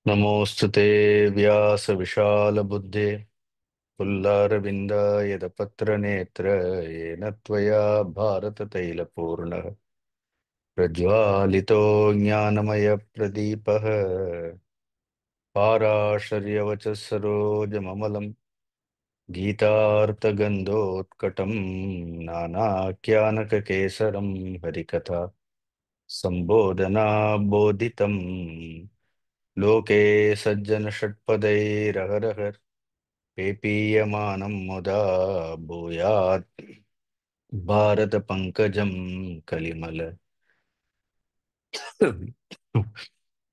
नमोऽस्तु ते व्यासविशालबुद्धे पुल्लारविन्दायतपत्रनेत्र येन त्वया भारततैलपूर्णः प्रज्वालितो ज्ञानमयप्रदीपः पाराशर्यवचः सरोजममलं गीतार्थगन्धोत्कटं नानाख्यानककेसरं हरिकथा सम्बोधनाबोधितम् लोके सज्जनषट्पदैरहरः पेपीयमानं मुदा भूयात् भारतपङ्कजं कलिमल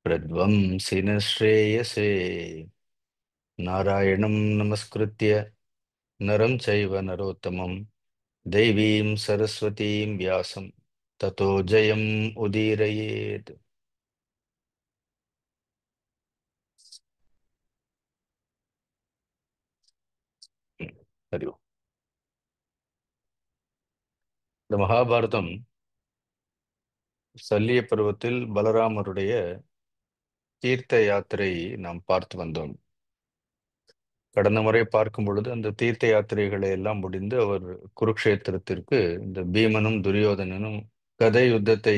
प्रध्वंसिन श्रेयसे नारायणं नमस्कृत्य नरं चैव नरोत्तमं देवीं सरस्वतीं व्यासं ततो जयम् उदीरयेत्. हरि ओम्. இந்த மகாபாரதம் சல்லிய பருவத்தில் பலராமருடைய தீர்த்த யாத்திரை நாம் பார்த்து வந்தோம். கடந்த முறை பார்க்கும் பொழுது அந்த தீர்த்த யாத்திரைகளை எல்லாம் முடிந்து அவர் குருக்ஷேத்திரத்திற்கு இந்த பீமனும் துரியோதனனும் கதை யுத்தத்தை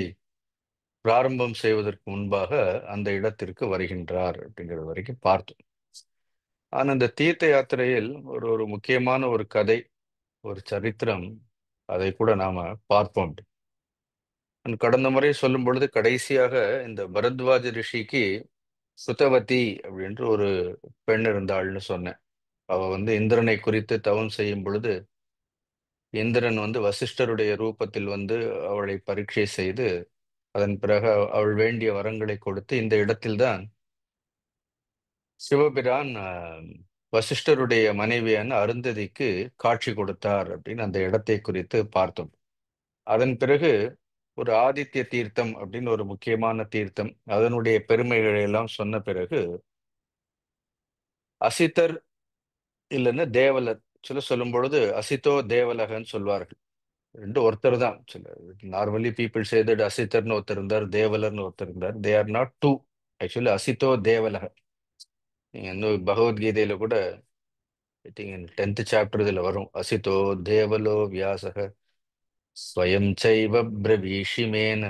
பிராரம்பம் செய்வதற்கு முன்பாக அந்த இடத்திற்கு வருகின்றார் அப்படிங்கிறது வரைக்கும் பார்த்தோம். ஆனா அந்த தீர்த்த யாத்திரையில் ஒரு ஒரு முக்கியமான ஒரு கதை, ஒரு சரித்திரம், அதை கூட நாம பார்ப்போம். கடந்த முறை சொல்லும் பொழுது கடைசியாக இந்த பரத்வாஜ ரிஷிக்கு சுதவதி அப்படின்ற ஒரு பெண் இருந்தாள்னு சொன்னேன். அவ இந்திரனை குறித்து தவம் செய்யும் பொழுது இந்திரன் வசிஷ்டருடைய ரூபத்தில் அவளை பரீட்சை செய்து அதன் பிறகு அவள் வேண்டிய வரங்களை கொடுத்து இந்த இடத்தில்தான் சிவபிரான் வசிஷ்டருடைய மனைவியான அருந்ததிக்கு காட்சி கொடுத்தார் அப்படின்னு அந்த இடத்தை குறித்து பார்த்தோம். அதன் பிறகு ஒரு ஆதித்ய தீர்த்தம் அப்படின்னு ஒரு முக்கியமான தீர்த்தம், அதனுடைய பெருமைகளை எல்லாம் சொன்ன பிறகு அசித்தர் இல்லைன்னா தேவலர் சொல்லும் பொழுது அசித்தோ தேவலகன்னு சொல்வார்கள். ரெண்டு ஒருத்தர் தான். நார்மலி பீப்புள் சே தட் அசித்தர்னு ஒருத்தர் இருந்தார், தேவலர்னு ஒருத்தர் இருந்தார். They are not two. Actually அசித்தோ தேவலக. நீங்க இன்னும் பகவத்கீதையில கூட ஐ திங்க் 10th சாப்டர் இதுல வரும். அசித்தோ தேவலோ வியாசக ஸ்வயம் சைவ பிரவீஷிமேன.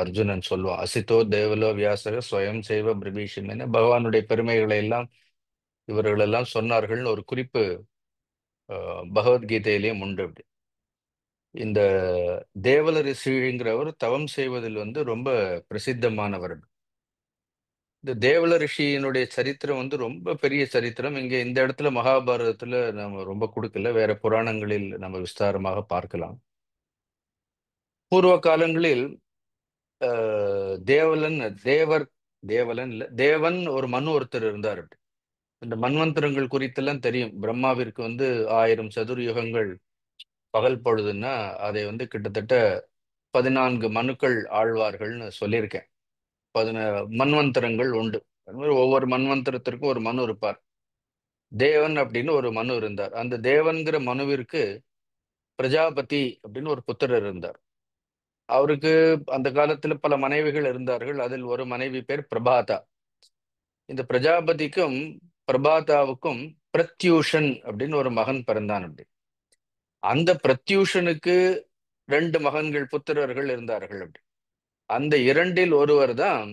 அர்ஜுனன் சொல்லுவான், அசித்தோ தேவலோ வியாசக ஸ்வயம் சைவ பிரவீஷிமேன. பகவானுடைய பெருமைகளை எல்லாம் இவர்களெல்லாம் சொன்னார்கள்னு ஒரு குறிப்பு பகவத்கீதையிலேயும் உண்டு. அப்படி இந்த தேவல ரிஷிங்கிறவர் தவம் செய்வதில் ரொம்ப பிரசித்தமானவர். இந்த தேவல ரிஷியினுடைய சரித்திரம் ரொம்ப பெரிய சரித்திரம். இங்க இந்த இடத்துல மகாபாரதத்துல நம்ம ரொம்ப கொடுக்கல, வேற புராணங்களில் நம்ம விஸ்தாரமாக பார்க்கலாம். பூர்வ காலங்களில் தேவலன் தேவர் தேவலன் இல்ல தேவன் ஒரு மனு ஒருத்தர் இருந்தார். இந்த மன்வந்தரங்கள் குறித்தெல்லாம் தெரியும். பிரம்மாவிற்கு 1000 சதுர்யுகங்கள் பகல் பொழுதுன்னா அதை கிட்டத்தட்ட 14 மனுக்கள் ஆழ்வார்கள்னு சொல்லியிருக்கேன். மன்வந்தரங்கள் உண்டு. அது மாதிரி ஒவ்வொரு மன்வந்தரத்திற்கும் ஒரு மனு இருப்பார். தேவன் அப்படின்னு ஒரு மனு இருந்தார். அந்த தேவன்கிற மனுவிற்கு பிரஜாபதி அப்படின்னு ஒரு புத்திரர் இருந்தார். அவருக்கு அந்த காலத்துல பல மனைவிகள் இருந்தார்கள். அதில் ஒரு மனைவி பேர் பிரபாதா. இந்த பிரஜாபதிக்கும் பிரபாதாவுக்கும் பிரத்யூஷன் அப்படின்னு ஒரு மகன் பிறந்தான். அப்படி அந்த பிரத்யூஷனுக்கு 2 மகன்கள் புத்திரர்கள் இருந்தார்கள். அப்படி அந்த இரண்டில் ஒருவர் தான்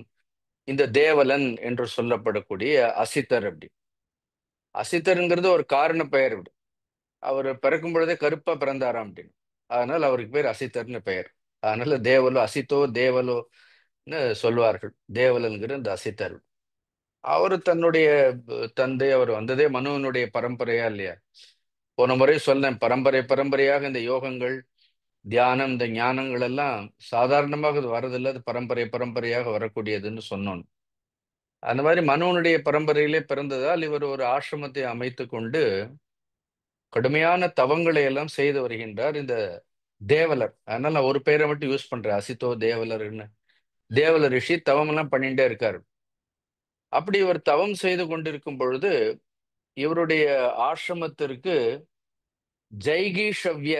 இந்த தேவலன் என்று சொல்லப்படக்கூடிய அசித்தர். அப்படி அசித்தருங்கிறது ஒரு காரண பெயர். அப்படி அவர் பிறக்கும் பொழுதே கருப்பா பிறந்தாராம் அப்படின்னு. அதனால அவருக்கு பேர் அசித்தர்னு பெயர். அதனால தேவலோ அசித்தோ தேவலோன்னு சொல்வார்கள். தேவலன்கிற இந்த அசித்தர் அவர் தன்னுடைய தந்தை, அவர் வந்ததே மனுவனுடைய பரம்பரையா இல்லையா? போன முறை சொன்னேன், பரம்பரை பரம்பரையாக இந்த யோகங்கள், தியானம், இந்த ஞானங்கள் எல்லாம் சாதாரணமாக இது வரதில்லை, அது பரம்பரை பரம்பரையாக வரக்கூடியதுன்னு சொன்னோம். அந்த மாதிரி மனுவனுடைய பரம்பரையிலே பிறந்ததால் இவர் ஒரு ஆசிரமத்தை அமைத்து கொண்டு கடுமையான தவங்களை எல்லாம் செய்து வருகின்றார் இந்த தேவலர். அதனால நான் ஒரு பெயரை மட்டும் யூஸ் பண்றேன், அசித்தோ தேவலர்னு. தேவலர் ரிஷி தவம் எல்லாம் பண்ணிட்டே இருக்காரு. அப்படி இவர் தவம் செய்து கொண்டிருக்கும் பொழுது இவருடைய ஆசிரமத்திற்கு ஜெய்கீஷவ்ய,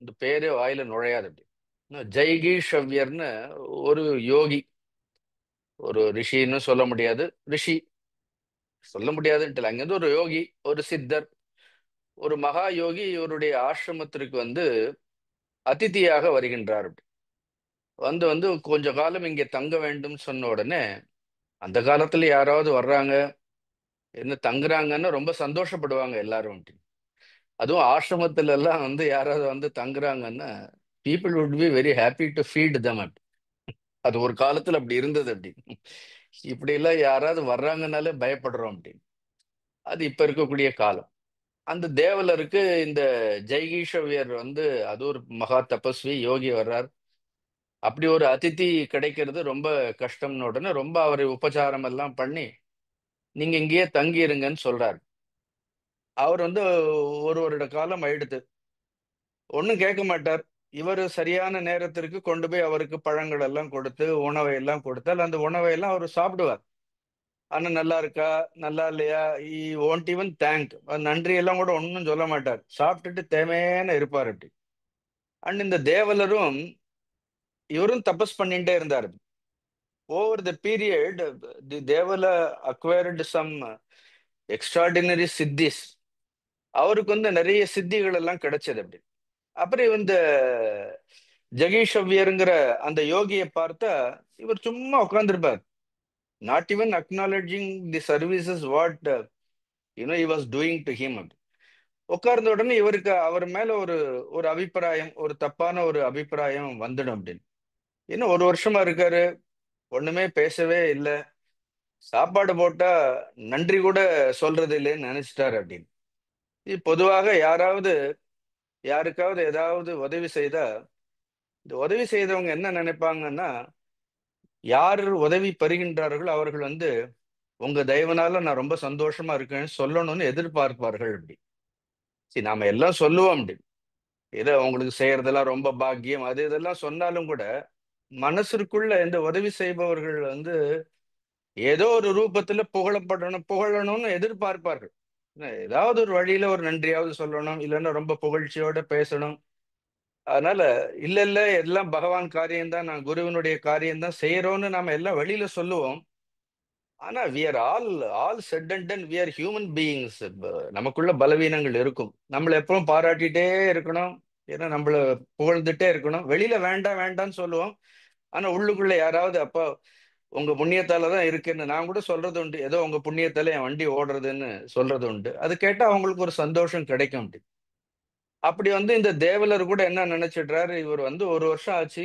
இந்த பேரே வாயில நுழையாது. அப்படி ஜெய்கீஷவ்யர்னு ஒரு யோகி, ஒரு ரிஷின்னு சொல்ல முடியாது. ரிஷி சொல்ல முடியாதுன்ட்டு இல்ல. அங்கிருந்து ஒரு யோகி, ஒரு சித்தர், ஒரு மகா யோகி இவருடைய ஆசிரமத்திற்கு வந்து அதிதியாக வருகின்றார். வந்து வந்து கொஞ்ச காலம் இங்கே தங்க வேண்டும் சொன்ன உடனே, அந்த காலத்துல யாராவது வர்றாங்க, என்ன தங்குறாங்கன்னா ரொம்ப சந்தோஷப்படுவாங்க எல்லாரும். அதுவும் ஆசிரமத்துல எல்லாம் வந்து யாராவது வந்து தங்குறாங்கன்னா, people would be very happy to feed them. அது ஒரு காலத்துல அப்படி இருந்தது. அப்படி இப்படி எல்லாம் யாராவது வர்றாங்கனாலே பயப்படுறோம் அப்படின்னு. அது இப்ப இருக்கக்கூடிய காலம். அந்த தேவலருக்கு இந்த ஜெய்கீஷவ்யர் வந்து அது ஒரு மகா தபஸ்வி யோகி வர்றார். அப்படி ஒரு அதிதி கிடைக்கிறது ரொம்ப கஷ்டம்னு உடனே ரொம்ப அவரை உபச்சாரம் எல்லாம் பண்ணி நீங்க இங்கேயே தங்கி இருங்கன்னு சொல்றாரு. அவர் வந்து ஒரு வருட காலம் ஆயிடுத்து. ஒண்ணும் கேட்க மாட்டார். இவர் சரியான நேரத்திற்கு கொண்டு போய் அவருக்கு பழங்கள் எல்லாம் கொடுத்து உணவை எல்லாம் கொடுத்தால் அந்த உணவை எல்லாம் அவர் சாப்பிடுவார். ஆனா நல்லா இருக்கா நல்லா இல்லையா ஈ ஒன்ட் ஈவன் தேங்க், நன்றி எல்லாம் கூட ஒன்றும் சொல்ல மாட்டார். சாப்பிட்டுட்டு தேவையான இருப்பார் அப்படி. அண்ட் இந்த தேவலரும் இவரும் தபஸ் பண்ணிட்டே இருந்தார். Over the period the Devala acquired some extraordinary siddhis. அவருக்கு வந்து நிறைய சித்திகள் எல்லாம் கிடைச்சது அப்படி. அப்புறம் இந்த ஜெகீஷவ்யருங்கிற அந்த யோகியை பார்த்தா இவர் சும்மா உட்கார்ந்துருப்பார். Not even acknowledging the services what he was doing to him. உட்கார்ந்த உடனே இவருக்கு அவர் மேல ஒரு ஒரு அபிப்பிராயம், ஒரு தப்பான ஒரு அபிப்பிராயம் வந்துடும் அப்படின்னு. இன்னும் ஒரு வருஷமா இருக்காரு, ஒண்ணுமே பேசவே இல்லை, சாப்பாடு போட்டா நன்றி கூட சொல்றது இல்லைன்னு நினைச்சிட்டாரு அப்படின்னு. இது பொதுவாக யாருக்காவது ஏதாவது உதவி செய்தா இந்த உதவி செய்தவங்க என்ன நினைப்பாங்கன்னா, யார் உதவி பெறுகின்றார்களோ அவர்கள் வந்து உங்க தயவுனால நான் ரொம்ப சந்தோஷமா இருக்கேன்னு சொல்லணும்னு எதிர்பார்ப்பார்கள் அப்படி. சரி நாம எல்லாம் சொல்லுவோம் அப்படி, ஏதோ உங்களுக்கு செய்யறதெல்லாம் ரொம்ப பாக்கியம் அது இதெல்லாம் சொன்னாலும் கூட மனசிற்குள்ள இந்த உதவி செய்பவர்கள் வந்து ஏதோ ஒரு ரூபத்துல புகழணும்னு எதிர்பார்ப்பார்கள். ஏதாவது ஒரு வழியில ஒரு நன்றியாவது சொல்லணும், இல்லைன்னா ரொம்ப புகழ்ச்சியோட பேசணும். அதனால இல்ல இல்ல எல்லாம் பகவான் காரியம்தான், நான் குருவினுடைய காரியம்தான் செய்யறோம்னு நாம எல்லாம் வெளியில சொல்லுவோம். ஆனா we are all set and done we are human beings. நமக்குள்ள பலவீனங்கள் இருக்கும். நம்மளை எப்பவும் பாராட்டிட்டே இருக்கணும், ஏன்னா நம்மள புகழ்ந்துட்டே இருக்கணும். வெளியில வேண்டாம் வேண்டாம்னு சொல்லுவோம். ஆனா உள்ளுக்குள்ள யாராவது அப்போ உங்க புண்ணியத்தால தான் இருக்குன்னு நான் கூட சொல்றது உண்டு. ஏதோ உங்க புண்ணியத்தால என் வண்டி ஓடுறதுன்னு சொல்றது உண்டு. அது கேட்டா அவங்களுக்கு ஒரு சந்தோஷம் கிடைக்கும். அப்படி வந்து இந்த தேவலர் கூட என்ன நினைச்சிடுறாரு, இவர் வந்து ஒரு வருஷம் ஆச்சு,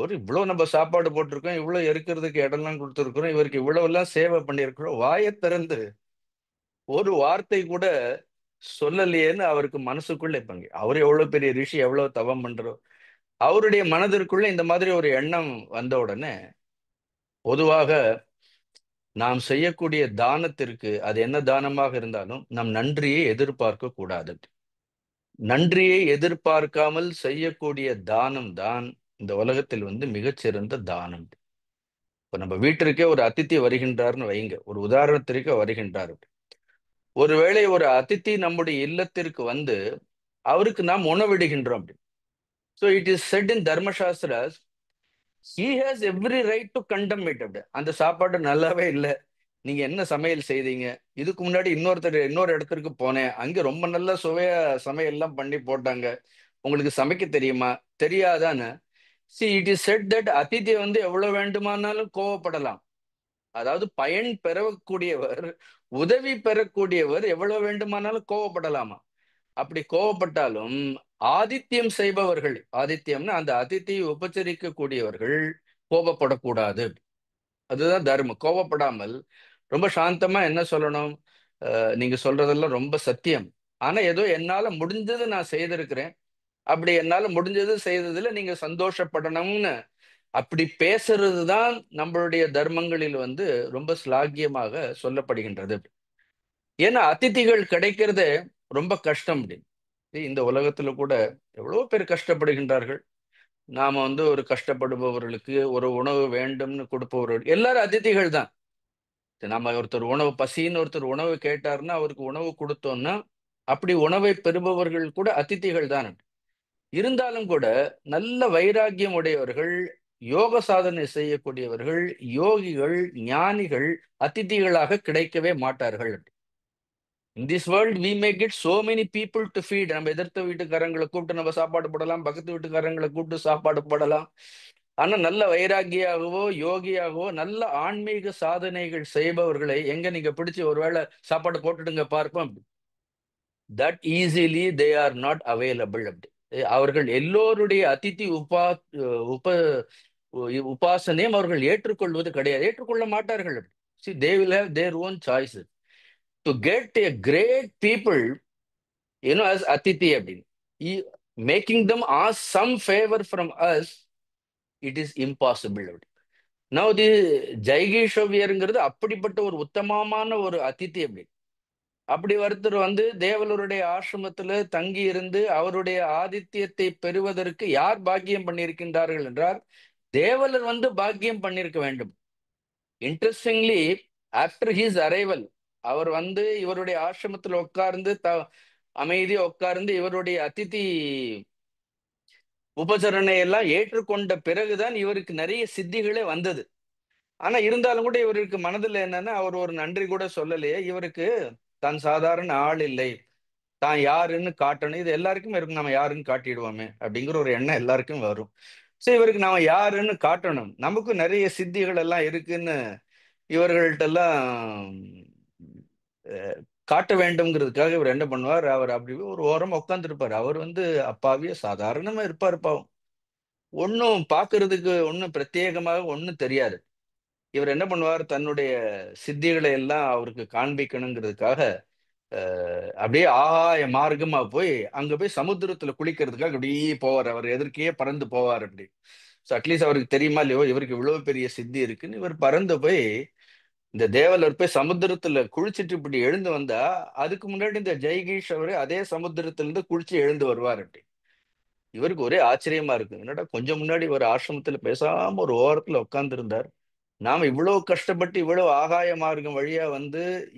ஒரு இவ்வளவு நம்ம சாப்பாடு போட்டிருக்கோம், இவ்வளவு இருக்கிறதுக்கு இடம்லாம் கொடுத்துருக்கிறோம், இவருக்கு இவ்வளவு எல்லாம் சேவை பண்ணியிருக்கிறோம், வாயை திறந்து ஒரு வார்த்தை கூட சொல்லலையேன்னு அவருக்கு மனசுக்குள்ள இப்பங்க அவர் எவ்வளவு பெரிய ரிஷி, எவ்வளவு தவம் பண்றோம், அவருடைய மனதிற்குள்ள இந்த மாதிரி ஒரு எண்ணம் வந்த உடனே பொதுவாக நாம் செய்யக்கூடிய தானத்திற்கு அது என்ன தானமாக இருந்தாலும் நம் நன்றியை எதிர்பார்க்க கூடாது. நன்றியை எதிர்பார்க்காமல் செய்யக்கூடிய தானம் தான் இந்த உலகத்தில் வந்து மிகச்சிறந்த தானம். இப்ப நம்ம வீட்டிற்கே ஒரு அதித்தி வருகின்றார்னு வைங்க, ஒரு உதாரணத்திற்கு வருகின்றார். ஒருவேளை ஒரு அதித்தி நம்முடைய இல்லத்திற்கு வந்து அவருக்கு நாம் உணவிடுகின்றோம். So it is said in Dharmashastras, he has every right to condemn it. அப்படி அந்த சாப்பாடு நல்லாவே இல்லை, நீங்க என்ன சமையல் செய்தீங்க, இதுக்கு முன்னாடி இன்னொரு இடத்திற்கு போனேன், அங்க ரொம்ப நல்ல சுவையா சமையல் எல்லாம் பண்ணி போட்டாங்க, உங்களுக்கு சமைக்க தெரியுமா தெரியாதான்னு. See it is said that அதிதி வந்து எவ்வளவு வேண்டுமானாலும் கோவப்படலாம். அதாவது பயன் பெறக்கூடியவர், உதவி பெறக்கூடியவர் எவ்வளவு வேண்டுமானாலும் கோவப்படலாமா. அப்படி கோவப்பட்டாலும் ஆதித்யம் செய்பவர்கள், ஆதித்யம்னா அந்த அதித்தியை உபச்சரிக்க கூடியவர்கள் கோபப்படக்கூடாது. அதுதான் தர்மம். கோவப்படாமல் ரொம்ப சாந்தமா என்ன சொல்லணும், நீங்க சொல்றதெல்லாம் ரொம்ப சத்தியம், ஆனா ஏதோ என்னால முடிஞ்சது நான் செய்திருக்கிறேன், அப்படி என்னால முடிஞ்சது செய்ததுல நீங்க சந்தோஷப்படணும்னு அப்படி பேசுறது தான் நம்மளுடைய தர்மங்களில் வந்து ரொம்ப ஸ்லாகியமாக சொல்லப்படுகின்றது. ஏன்னா அதிதிகள் கிடைக்கிறது ரொம்ப கஷ்டம் அப்படின்னு. இந்த உலகத்துல கூட எவ்வளவு பேர் கஷ்டப்படுகின்றார்கள். நாம வந்து ஒரு கஷ்டப்படுபவர்களுக்கு ஒரு உணவு வேண்டும்னு கொடுப்பவர்கள் எல்லாரும் அதிதிகள் தான். நம்ம ஒருத்தர் உணவு பசின்னு ஒருத்தர் உணவு கேட்டாருன்னா அவருக்கு உணவு கொடுத்தோம்னா அப்படி உணவை பெறுபவர்கள் கூட அதிதிகள் தான். இருந்தாலும் கூட நல்ல வைராக்கியம் உடையவர்கள், யோக சாதனை செய்யக்கூடியவர்கள், யோகிகள், ஞானிகள் அதிதிகளாக கிடைக்கவே மாட்டார்கள். In this world we may get so many people to feed. நம்ம எதிர்த்த வீட்டுக்காரங்களை கூப்பிட்டு நம்ம சாப்பாடு போடலாம், பக்கத்து வீட்டுக்காரங்களை கூப்பிட்டு சாப்பாடு போடலாம். ஆனா நல்ல வைராகியாகவோ யோகியாகவோ நல்ல ஆன்மீக சாதனைகள் செய்பவர்களை எங்க நீங்க பிடிச்சு ஒருவேளை சாப்பாடு போட்டுடுங்க பார்ப்போம், that easily they are not available. அப்படி அவர்கள் எல்லோருடைய அதிதி உப உபாசனையும் அவர்கள் ஏற்றுக்கொள்வது கிடையாது, ஏற்றுக்கொள்ள மாட்டார்கள். See, they will have their own choices. To get a great people, as atiti அப்படின்னு, making them ask some favor from us, it is impossible. அப்படி now the ஜைகீஷவ்யருங்கிறது அப்படிப்பட்ட ஒரு உத்தமமான ஒரு அதிதி. அப்படி ஒருத்தர் தேவலருடைய ஆசிரமத்துல தங்கி இருந்து அவருடைய ஆதித்யத்தை பெறுவதற்கு யார் பாக்கியம் பண்ணியிருக்கின்றார்கள் என்றால் தேவலர் பாக்கியம் பண்ணியிருக்க வேண்டும். இன்ட்ரெஸ்டிங்லி, ஆஃப்டர் ஹிஸ் அரைவல், அவர் இவருடைய ஆசிரமத்தில் உட்கார்ந்து அமைதியா உட்கார்ந்து இவருடைய அதிதி உபசரணை எல்லாம் ஏற்றுக்கொண்ட பிறகுதான் இவருக்கு நிறைய சித்திகளே வந்தது. ஆனா இருந்தாலும் கூட இவருக்கு மனதில் என்னன்னா, அவர் ஒரு நன்றி கூட சொல்லலையே, இவருக்கு தான் சாதாரண ஆள் இல்லை, தான் யாருன்னு காட்டணும். இது எல்லாருக்கும் இருக்கும், நம்ம யாருன்னு காட்டிடுவோமே அப்படிங்கிற ஒரு எண்ணம் எல்லாருக்கும் வரும். சோ இவருக்கு நாம யாருன்னு காட்டணும், நமக்கும் நிறைய சித்திகள் எல்லாம் இருக்குன்னு இவர்கள்ட்ட எல்லாம் காட்ட வேண்டும்ங்கிறதுக்காக இவர் என்ன பண்ணுவார், அவர் அப்படி ஒரு ஓரமா உட்கார்ந்துருப்பார். அவர் அப்பாவிய சாதாரணமா இருப்பார், பாவம். ஒன்னும் பாக்குறதுக்கு ஒன்னும் பிரத்யேகமாக ஒன்னும் தெரியாது. இவர் என்ன பண்ணுவார், தன்னுடைய சித்திகளை எல்லாம் அவருக்கு காண்பிக்கணுங்கிறதுக்காக அப்படியே ஆகாய மார்க்கமா போய் அங்க போய் சமுத்திரத்துல குளிக்கிறதுக்காக அப்படியே போவார். அவர் எதற்கே பறந்து போவார் அப்படி. ஸோ அட்லீஸ்ட் அவருக்கு தெரியுமா இல்லையோ இவருக்கு இவ்வளவு பெரிய சித்தி இருக்குன்னு, இவர் பறந்து போய் இந்த தேவலர் போய் சமுத்திரத்துல குளிச்சுட்டு இப்படி எழுந்து வந்தா, அதுக்கு முன்னாடி இந்த ஜெய்கீஷ் அவரு அதே சமுத்திரத்துல இருந்து குளிச்சு எழுந்து வருவார் அப்படி. இவருக்கு ஒரே ஆச்சரியமா இருக்கு, என்னடா கொஞ்சம் முன்னாடி ஒரு ஆசிரமத்துல பேசாம ஒரு ஓரத்துல உட்கார்ந்து இருந்தார், நாம இவ்வளவு கஷ்டப்பட்டு இவ்வளவு ஆகாய மார்க்கம் வழியா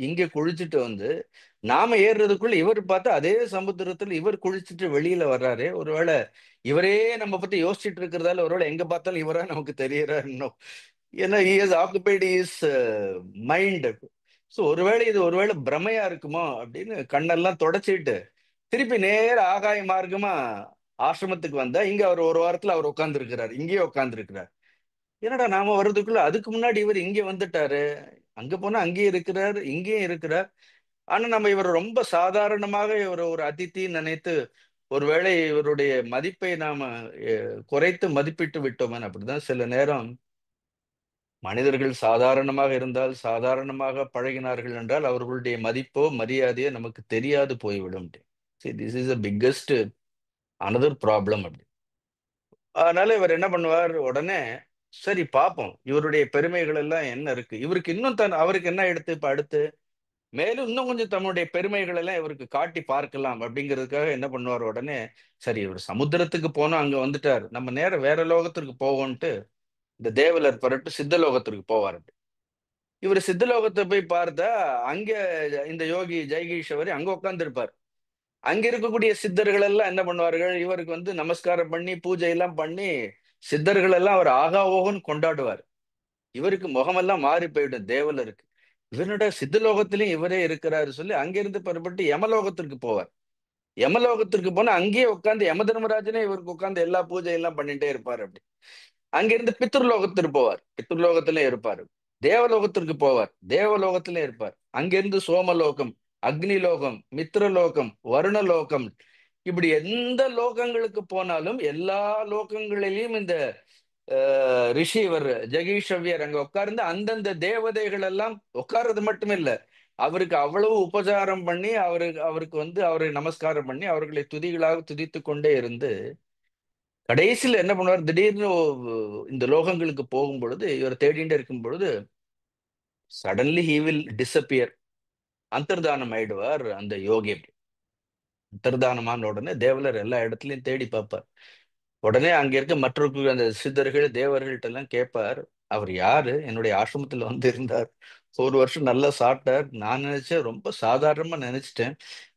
இங்க குளிச்சுட்டு நாம ஏறுறதுக்குள்ள இவர் பார்த்தா அதே சமுத்திரத்துல இவர் குளிச்சுட்டு வெளியில வர்றாரு. ஒருவேளை இவரே நம்ம பத்தி யோசிச்சுட்டு இருக்கிறதால ஒருவேளை எங்க பார்த்தாலும் இவரா நமக்கு தெரியறாரு இன்னும். ஏன்னா he has occupied his mind. So ஒருவேளை பிரமையா இருக்குமோ அப்படின்னு கண்ணெல்லாம் தொடச்சிட்டு திருப்பி நேர ஆகாய மார்க்கமா ஆசிரமத்துக்கு வந்தா, இங்க அவர் ஒரு வாரத்துல அவர் உட்கார்ந்து இருக்கிறார், இங்கேயே உட்கார்ந்து இருக்கிறார். என்னடா நாம வர்றதுக்குள்ள அதுக்கு முன்னாடி இவர் இங்க வந்துட்டாரு, அங்க போனா அங்கேயும் இருக்கிறார் இங்கேயும் இருக்கிறார். ஆனா நம்ம இவர் ரொம்ப சாதாரணமாக இவர் ஒரு அதித்தி நினைத்து ஒருவேளை இவருடைய மதிப்பை நாம குறைத்து மதிப்பிட்டு விட்டோமே. அப்படிதான் சில நேரம் மனிதர்கள் சாதாரணமாக இருந்தால், சாதாரணமாக பழகினார்கள் என்றால் அவர்களுடைய மதிப்போ மரியாதையோ நமக்கு தெரியாது போய்விடும். This is a biggest another problem அப்படி. அதனால இவர் என்ன பண்ணுவார், உடனே சரி பார்ப்போம் இவருடைய பெருமைகள் எல்லாம் என்ன இருக்கு, இவருக்கு இன்னும் அவருக்கு என்ன எடுத்து இப்ப அடுத்து மேலும் இன்னும் கொஞ்சம் தன்னுடைய பெருமைகள் எல்லாம் இவருக்கு காட்டி பார்க்கலாம் அப்படிங்கிறதுக்காக என்ன பண்ணுவார், உடனே சரி இவர் சமுத்திரத்துக்கு போனா அங்க வந்துட்டார், நம்ம நேரம் வேற லோகத்திற்கு போவோம்ட்டு இந்த தேவலர் பரட்டு சித்தலோகத்திற்கு போவார். இவர் சித்தலோகத்தை போய் பார்த்தா அங்க இந்த யோகி ஜெய்கீஷ் அங்க உட்கார்ந்து இருப்பார். அங்க இருக்கக்கூடிய சித்தர்கள் எல்லாம் என்ன பண்ணுவார்கள், இவருக்கு நமஸ்காரம் பண்ணி பூஜை எல்லாம் பண்ணி சித்தர்கள் எல்லாம் அவர் ஆகா ஓகன்னு கொண்டாடுவார். இவருக்கு முகமெல்லாம் மாறி போயிடும் தேவலருக்கு, இவனோட சித்தலோகத்திலையும் இவரே இருக்கிறாரு சொல்லி அங்கிருந்து புறப்பட்டு யமலோகத்திற்கு போவார். யமலோகத்திற்கு போனா அங்கேயே உட்கார்ந்து யம தர்மராஜனே இவருக்கு உட்கார்ந்து எல்லா பூஜை எல்லாம் பண்ணிட்டே இருப்பார் அப்படி. அங்கிருந்து பித்ருலோகத்திற்கு போவார், பித்ருலோகத்திலே இருப்பார். தேவலோகத்திற்கு போவார், தேவலோகத்திலே இருப்பார். அங்கிருந்து சோமலோகம், அக்னிலோகம், மித்ரலோகம், வருணலோகம், இப்படி எந்த லோகங்களுக்கு போனாலும் எல்லா லோகங்களிலையும் இந்த ரிஷி இவர் ஜெகீஷவ்யர் அங்க உட்கார்ந்து அந்தந்த தேவதைகள் எல்லாம் உட்கார்றது மட்டும் இல்ல, அவருக்கு அவ்வளவு உபசாரம் பண்ணி அவருக்கு அவரை நமஸ்காரம் பண்ணி அவர்களை துதிகளாக துதித்து கொண்டே இருந்து கடைசியில் என்ன பண்ணுவார், திடீர்னு இந்த லோகங்களுக்கு போகும் பொழுது இவர் தேடிண்டே இருக்கும் பொழுது சடன்லி ஹி வில் டிசப்பியர், அந்தர்தானம் ஆயிடுவார் அந்த யோகி. அந்தர்தானமான உடனே தேவலர் எல்லா இடத்துலயும் தேடி பார்ப்பார். உடனே அங்க இருக்க மற்றொரு அந்த சித்தர்கள் தேவர்கள்ட்ட எல்லாம் கேட்பார், அவர் யாரு, என்னுடைய ஆசிரமத்துல இருந்தார், ஒரு வருஷம் நல்லா சாப்பிட்டார், நான் நினைச்சேன் ரொம்ப சாதாரணமா நினைச்சிட்டேன்,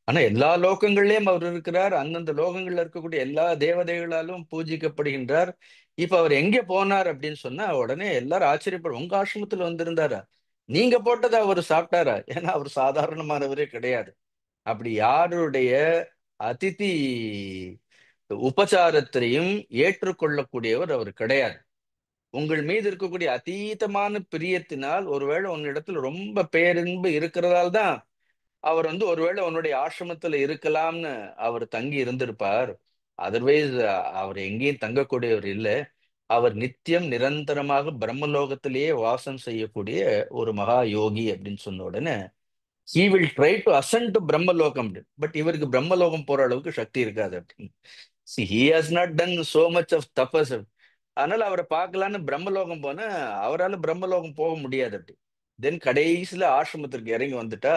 ஆனா எல்லா லோகங்கள்லயும் அவர் இருக்கிறார், அந்தந்த லோகங்கள்ல இருக்கக்கூடிய எல்லா தேவதைகளாலும் பூஜிக்கப்படுகின்றார், இப்ப அவர் எங்க போனார் அப்படின்னு சொன்னா உடனே எல்லாரும் ஆச்சரியப்படும், உங்க ஆசிரமத்துல வந்திருந்தாரா, நீங்க போட்டதை அவர் சாப்பிட்டாரா? ஏன்னா அவர் சாதாரணமானவரே கிடையாது. அப்படி யாருடைய அதிதி உபசாரத்தையும் ஏற்றுக்கொள்ளக்கூடியவர் அவர் கிடையாது. உங்கள் மீது இருக்கக்கூடிய அதீதமான பிரியத்தினால் ஒருவேளை உன்னிடத்துல ரொம்ப பேரின்பு இருக்கிறதால தான் அவர் ஒருவேளை உன்னுடைய ஆசிரமத்துல இருக்கலாம்னு அவர் தங்கி இருந்திருப்பார். அதர்வைஸ் அவர் எங்கேயும் தங்கக்கூடியவர் இல்ல. அவர் நித்தியம் நிரந்தரமாக பிரம்மலோகத்திலேயே வாசம் செய்யக்கூடிய ஒரு மகா யோகி அப்படின்னு சொன்ன உடனே he will try to ascend to பிரம்மலோகம், பட் இவருக்கு பிரம்மலோகம் போற அளவுக்கு சக்தி இருக்காது அப்படின்னு. See, he has not done so much of tapas. அதனால அவரை பார்க்கலான்னு பிரம்மலோகம் போனா அவரால் பிரம்மலோகம் போக முடியாது அப்படி. தென் கடைசியில ஆசிரமத்திற்கு இறங்கி வந்துட்டா,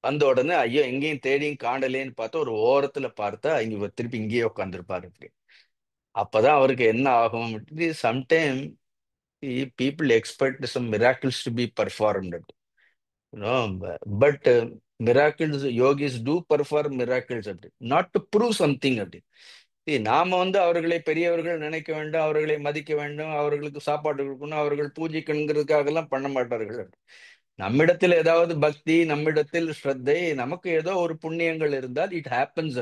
வந்த உடனே ஐயோ எங்கேயும் தேடியும் காணலேன்னு பார்த்தா ஒரு ஓரத்துல பார்த்தா இங்க திருப்பி இங்கேயே உட்காந்துருப்பாரு அப்படி. அப்பதான் அவருக்கு என்ன ஆகும், sometime people expect some miracles to be performed. But miracles, yogis do perform miracles அப்படி, not to prove something அப்படி. See, நாம அவர்களை பெரியவர்கள் நினைக்க வேண்டும், அவர்களை மதிக்க வேண்டும், அவர்களுக்கு சாப்பாடு கொடுக்கணும், அவர்கள் பூஜிக்கணுங்கிறதுக்காக எல்லாம் பண்ண மாட்டார்கள். நம்மிடத்தில் ஏதாவது பக்தி, நம்மிடத்தில் ஸ்ரத்தை, நமக்கு ஏதோ ஒரு புண்ணியங்கள் இருந்தால் இட் ஹேப்பன்ஸ்.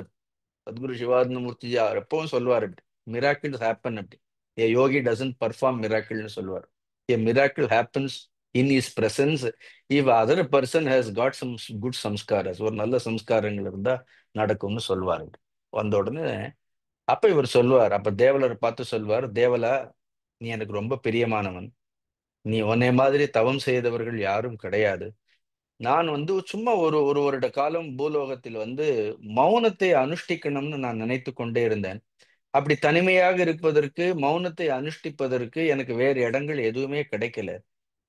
சத்குரு சிவானந்தமூர்த்தி எப்பவும் சொல்லுவார், மிராக்கிள்ஸ் ஹேப்பன் அப்படி. ஏ யோகி டசன்ட் பர்ஃபார்ம் மிராக்கிள்னு சொல்லுவார். A miracle happens in his presence if other person has got some good samskaras. ஒரு நல்ல சம்ஸ்காரங்கள் இருந்தா நடக்கும்னு சொல்லுவார். வந்த உடனே அப்ப இவர் சொல்லுவார், அப்ப தேவலர் பார்த்து சொல்வார், தேவலா நீ எனக்கு ரொம்ப பிரியமானவன், நீ உன்னை மாதிரி தவம் செய்தவர்கள் யாரும் கிடையாது. நான் சும்மா ஒரு ஒரு வருட காலம் பூலோகத்தில் மௌனத்தை அனுஷ்டிக்கணும்னு நான் நினைத்து கொண்டே இருந்தேன். அப்படி தனிமையாக இருப்பதற்கு, மௌனத்தை அனுஷ்டிப்பதற்கு எனக்கு வேறு இடங்கள் எதுவுமே கிடைக்கல.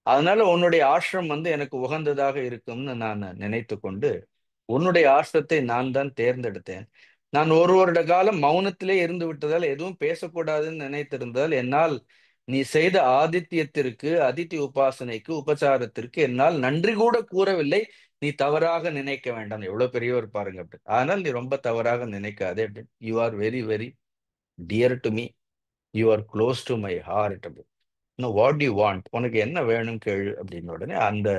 அதனால உன்னுடைய ஆசிரம் எனக்கு உகந்ததாக இருக்கும்னு நான் நினைத்து கொண்டு உன்னுடைய ஆசிரத்தை நான் தான் தேர்ந்தெடுத்தேன். நான் ஒரு வருட காலம் மௌனத்திலே இருந்து விட்டதால், எதுவும் பேசக்கூடாதுன்னு நினைத்திருந்தால், என்னால் நீ செய்த ஆதித்யத்திற்கு, அதித்தி உபாசனைக்கு, உபசாரத்திற்கு என்னால் நன்றி கூட கூறவில்லை. நீ தவறாக நினைக்க வேண்டாம். எவ்வளவு பெரியவர் பாருங்க அப்படி. ஆனால் நீ ரொம்ப தவறாக நினைக்காதே அப்படி. You are very very dear to me, you are close to my heart அப்படி. இன்னும் வாட் யூ வாண்ட், உனக்கு என்ன வேணும் கேளு அப்படின்னு உடனே அந்த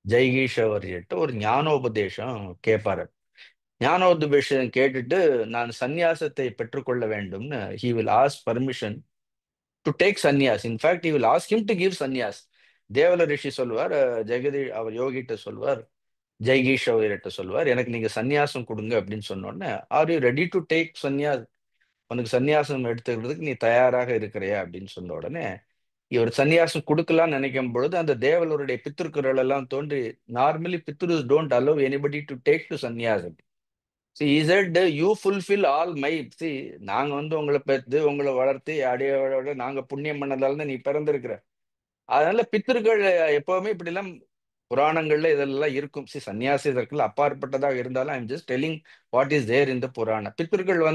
ஜெய்கீஷ் அவர்கிட்ட ஒரு ஞானோபதேசம் கேட்பாரு. ஞானோபதேசம் கேட்டுட்டு நான் சந்நியாசத்தை பெற்றுக்கொள்ள வேண்டும்னு he will ask permission to take sannyas. In fact, he will ask him to give sannyas. தேவல ரிஷி சொல்வார், ஜெகதி அவர் யோகிட்ட சொல்வார், ஜெய்கீஷ் அவர்கிட்ட சொல்வார், எனக்கு நீங்க சந்நியாசம் கொடுங்க அப்படின்னு சொன்ன உடனே, are you ready to take sannyas, உனக்கு சந்நியாசம் எடுத்துக்கிறதுக்கு நீ தயாராக இருக்கிறியா அப்படின்னு சொன்ன உடனே இவர் சந்நியாசம் கொடுக்கலாம்னு நினைக்கும் பொழுது அந்த தேவலருடைய பித்திருக்குறள் எல்லாம் தோன்றி, normally pitrus don't allow anybody to take to sannyas. See, he said, you fulfill all my. See, நாங்க உங்களை பெற்று உங்களை வளர்த்து அடியோட நாங்க புண்ணியம் பண்ணதால தான் நீ பிறந்திருக்கிற. அதனால பித்திருக்கள் எப்பவுமே இப்படி எல்லாம் புராணங்கள்ல இதெல்லாம் இருக்கும். சன்னியாசி இதற்குள்ள அப்பாற்பட்டதாக இருந்தாலும் I'm just telling what is there இந்த புராணம். பித்திருக்கள்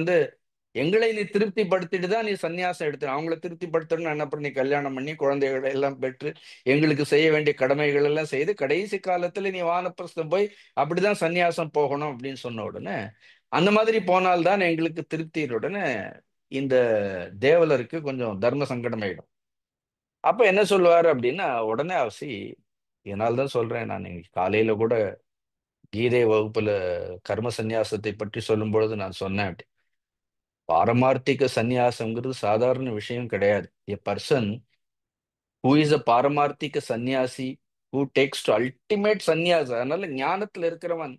எங்களை நீ திருப்திப்படுத்திட்டு தான் நீ சன்னியாசம் எடுத்து, அவங்கள திருப்திப்படுத்தணும் என்ன பண்ணி கல்யாணம் பண்ணி குழந்தைகளை எல்லாம் பெற்று எங்களுக்கு செய்ய வேண்டிய கடமைகள் எல்லாம் செய்து கடைசி காலத்துல நீ வானப்பிரஸ்தம் போய் அப்படிதான் சன்னியாசம் போகணும் அப்படின்னு சொன்ன உடனே, அந்த மாதிரி போனால்தான் எங்களுக்கு திருப்தி. உடனே இந்த தேவலருக்கு கொஞ்சம் தர்ம சங்கடம் ஆயிடும். அப்ப என்ன சொல்லுவாரு அப்படின்னா, உடனே அவசி இதனால்தான் சொல்றேன், நான் இன்னைக்கு காலையில கூட கீதை வகுப்புல கர்ம சந்நியாசத்தை பற்றி சொல்லும் பொழுது நான் சொன்னேன் அப்படி. பாரமார்த்திக சந்நியாசம்ங்கிறது சாதாரண விஷயம் கிடையாது. A person who is a paramarthika sannyasi, who takes to ultimate சந்நியாச, அதனால ஞானத்துல இருக்கிறவன்,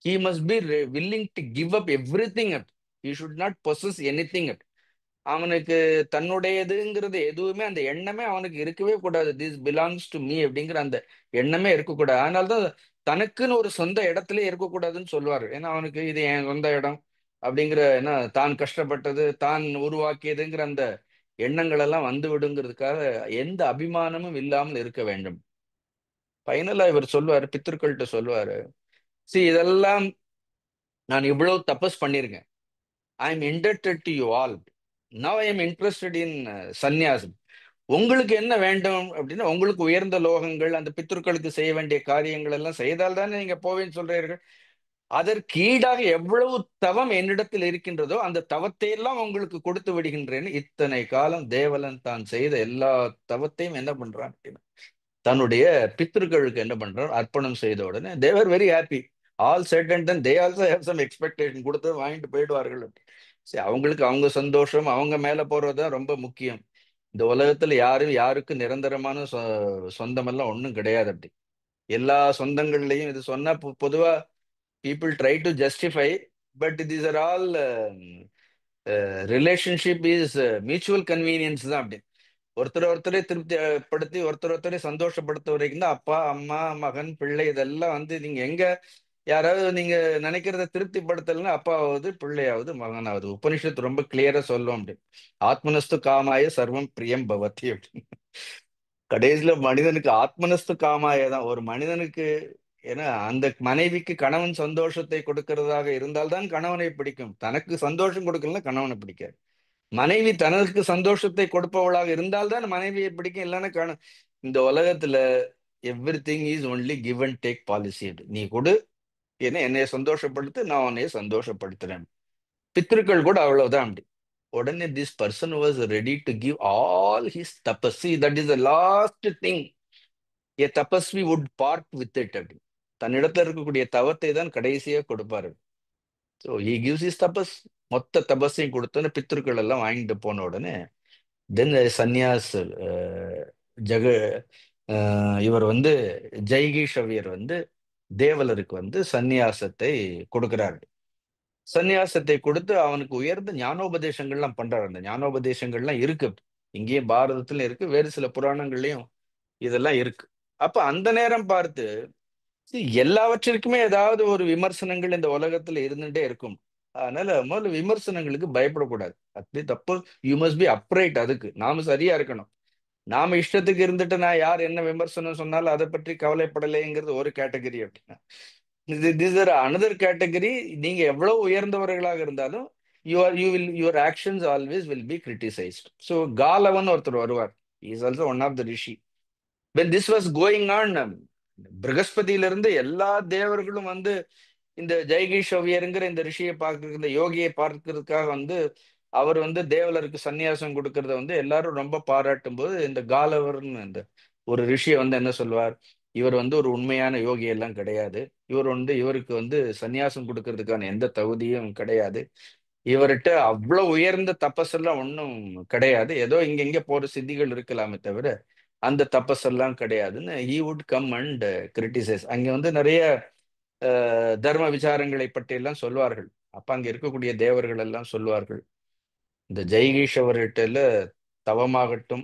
he must be willing to give up everything up. He should not possess anything up. அவனுக்கு தன்னுடையதுங்கிறது எதுவுமே, அந்த எண்ணமே அவனுக்கு இருக்கவே கூடாது. திஸ் பிலாங்ஸ் டு மீ அப்படிங்கிற அந்த எண்ணமே இருக்கக்கூடாது. அதனால்தான் தனக்குன்னு ஒரு சொந்த இடத்துல இருக்கக்கூடாதுன்னு சொல்லுவாரு. ஏன்னா அவனுக்கு இது என் சொந்த இடம் அப்படிங்கிற, ஏன்னா தான் கஷ்டப்பட்டது, தான் உருவாக்கியதுங்கிற அந்த எண்ணங்கள் எல்லாம் வந்து விடுங்கிறதுக்காக எந்த அபிமானமும் இல்லாமல் இருக்க வேண்டும். ஃபைனலா இவர் சொல்லுவாரு, பித்திருக்கள்கிட்ட சொல்லுவாரு, இதெல்லாம் நான் இவ்வளவு தபஸ் பண்ணிருக்கேன். I am indebted to you all. Now I am interested in sannyasam. உங்களுக்கு என்ன வேண்டும் அப்படின்னா, உங்களுக்கு உயர்ந்த லோகங்கள், அந்த பித்ருக்களுக்கு செய்ய வேண்டிய காரியங்கள் எல்லாம் செய்தால் தானே நீங்க போவேன்னு சொல்றீர்கள். அதற்கு ஈடாக எவ்வளவு தவம் என்னிடத்தில் இருக்கின்றதோ அந்த தவத்தை எல்லாம் உங்களுக்கு கொடுத்து விடுகின்றேன்னு இத்தனை காலம் தேவலன் தான் செய்த எல்லா தவத்தையும் என்ன பண்றான் அப்படின்னா, தன்னுடைய பித்ருக்களுக்கு என்ன பண்றான், அர்ப்பணம் செய்த உடனே தேவர் very happy. All set and then they also have some expectation, கொடுத்து வாங்கிட்டு போயிடுவார்கள் அப்படி. சரி, அவங்களுக்கு அவங்க சந்தோஷம், அவங்க மேல போறதுதான் ரொம்ப முக்கியம். இந்த உலகத்துல யாரும் யாருக்கும் நிரந்தரமான சொந்தமெல்லாம் ஒண்ணும் கிடையாது அப்படி. எல்லா சொந்தங்கள்லயும் இது சொன்னா பொதுவா people try to justify, but these are all relationship is mutual convenience தான் அப்படி. ஒருத்தர் ஒருத்தரை திருப்திப்படுத்தி ஒருத்தர் ஒருத்தரை சந்தோஷப்படுத்த வரைக்கும் தான் அப்பா அம்மா மகன் பிள்ளை இதெல்லாம் வந்து நீங்க எங்க யாராவது நீங்க நினைக்கிறத திருப்திப்படுத்தலைன்னா அப்பாவது பிள்ளையாவது மகனாவது. உபனிஷத்து ரொம்ப கிளியரா சொல்லும் அப்படி. ஆத்மனஸ்து காமாய சர்வம் பிரியம் பவதி அப்படின்னு. கடைசியில மனிதனுக்கு ஆத்மனஸ்து காமாய தான் ஒரு மனிதனுக்கு. ஏன்னா அந்த மனைவிக்கு கணவன் சந்தோஷத்தை கொடுக்கிறதாக இருந்தால்தான் கணவனை பிடிக்கும். தனக்கு சந்தோஷம் கொடுக்கலன்னா கணவனை பிடிக்காது. மனைவி தனக்கு சந்தோஷத்தை கொடுப்பவளாக இருந்தால்தான் மனைவியை பிடிக்கும், இல்லைன்னா இந்த உலகத்துல every thing is only give and take policy. நீ கொடு, ஏன்னா என்னைய சந்தோஷப்படுத்து, நான் உன்னைய சந்தோஷப்படுத்துறேன். பித்ருக்கள் கூட அவ்வளவுதான் அப்படி. உடனே this person was ready to give all his tapasvi, that is the last thing a tapasvi would part with it அப்படி. தன்னிடத்துல இருக்கக்கூடிய தவத்தை தான் கடைசியா கொடுப்பாரு. ஸோ ஹி கிவ்ஸ் இஸ் தபஸ். மொத்த தபஸையும் கொடுத்தோன்னு பித்ருக்கள் எல்லாம் வாங்கிட்டு போன உடனே தென் சன்னியாஸ் ஜெக இவர் வந்து ஜெய்கீஷவியர் வந்து தேவலருக்கு வந்து சந்நியாசத்தை கொடுக்கிறாரு. சந்நியாசத்தை கொடுத்து அவனுக்கு உயர்ந்த ஞானோபதேசங்கள்லாம் பண்றாரு. அந்த ஞானோபதேசங்கள்லாம் இருக்கு, இங்கேயும் பாரதத்துல இருக்கு, வேறு சில புராணங்கள்லயும் இதெல்லாம் இருக்கு. அப்ப அந்த நேரம் பார்த்து எல்லாவற்றிற்குமே ஏதாவது ஒரு விமர்சனங்கள் இந்த உலகத்துல இருந்துட்டே இருக்கும். அதனால முதல்ல விமர்சனங்களுக்கு பயப்படக்கூடாது. அப்படி தப்பு. You must be upright. அதுக்கு நாம சரியா இருக்கணும். நாம இஷ்டத்துக்கு இருந்துட்டு நான் யார் என்ன விமர்சனம் சொன்னாலும் அதை பற்றி கவலைப்படலைங்கிறது ஒரு கேட்டகரி அப்படின்னா, திஸ் ஆர் அனதர் கேட்டகரி. நீங்க எவ்வளவு உயர்ந்தவர்களாக இருந்தாலும் your actions always will be criticised. So Galavan ஒருத்தர் வருவார். Is also one of the rishi. when this was going on, பிரகஸ்பதியிலிருந்து எல்லா தேவர்களும் வந்து இந்த ஜெய்கீஷவ்யருங்கிற இந்த ரிஷியை பார்க்கறதுக்கு, இந்த யோகியை பார்க்கறதுக்காக வந்து அவர் வந்து தேவலருக்கு சந்நியாசம் கொடுக்கறத வந்து எல்லாரும் ரொம்ப பாராட்டும் போது இந்த காலவர்னு இந்த ஒரு ரிஷியை வந்து என்ன சொல்வார், இவர் வந்து ஒரு உண்மையான யோகி எல்லாம் கிடையாது. இவர் வந்து இவருக்கு வந்து சந்நியாசம் கொடுக்கறதுக்கான எந்த தகுதியும் கிடையாது. இவர்கிட்ட அவ்வளவு உயர்ந்த தபஸெல்லாம் ஒன்றும் கிடையாது. ஏதோ இங்க இங்க போற சித்திகள் இருக்கலாமே தவிர அந்த தபஸெல்லாம் கிடையாதுன்னு he would come and criticise. அங்க வந்து நிறைய தர்ம விசாரங்களை பற்றி எல்லாம் சொல்வார்கள். அப்ப அங்க இருக்கக்கூடிய தேவர்கள் எல்லாம் சொல்வார்கள், இந்த ஜெய்கீஷ் அவர்கிட்ட தவமாகட்டும்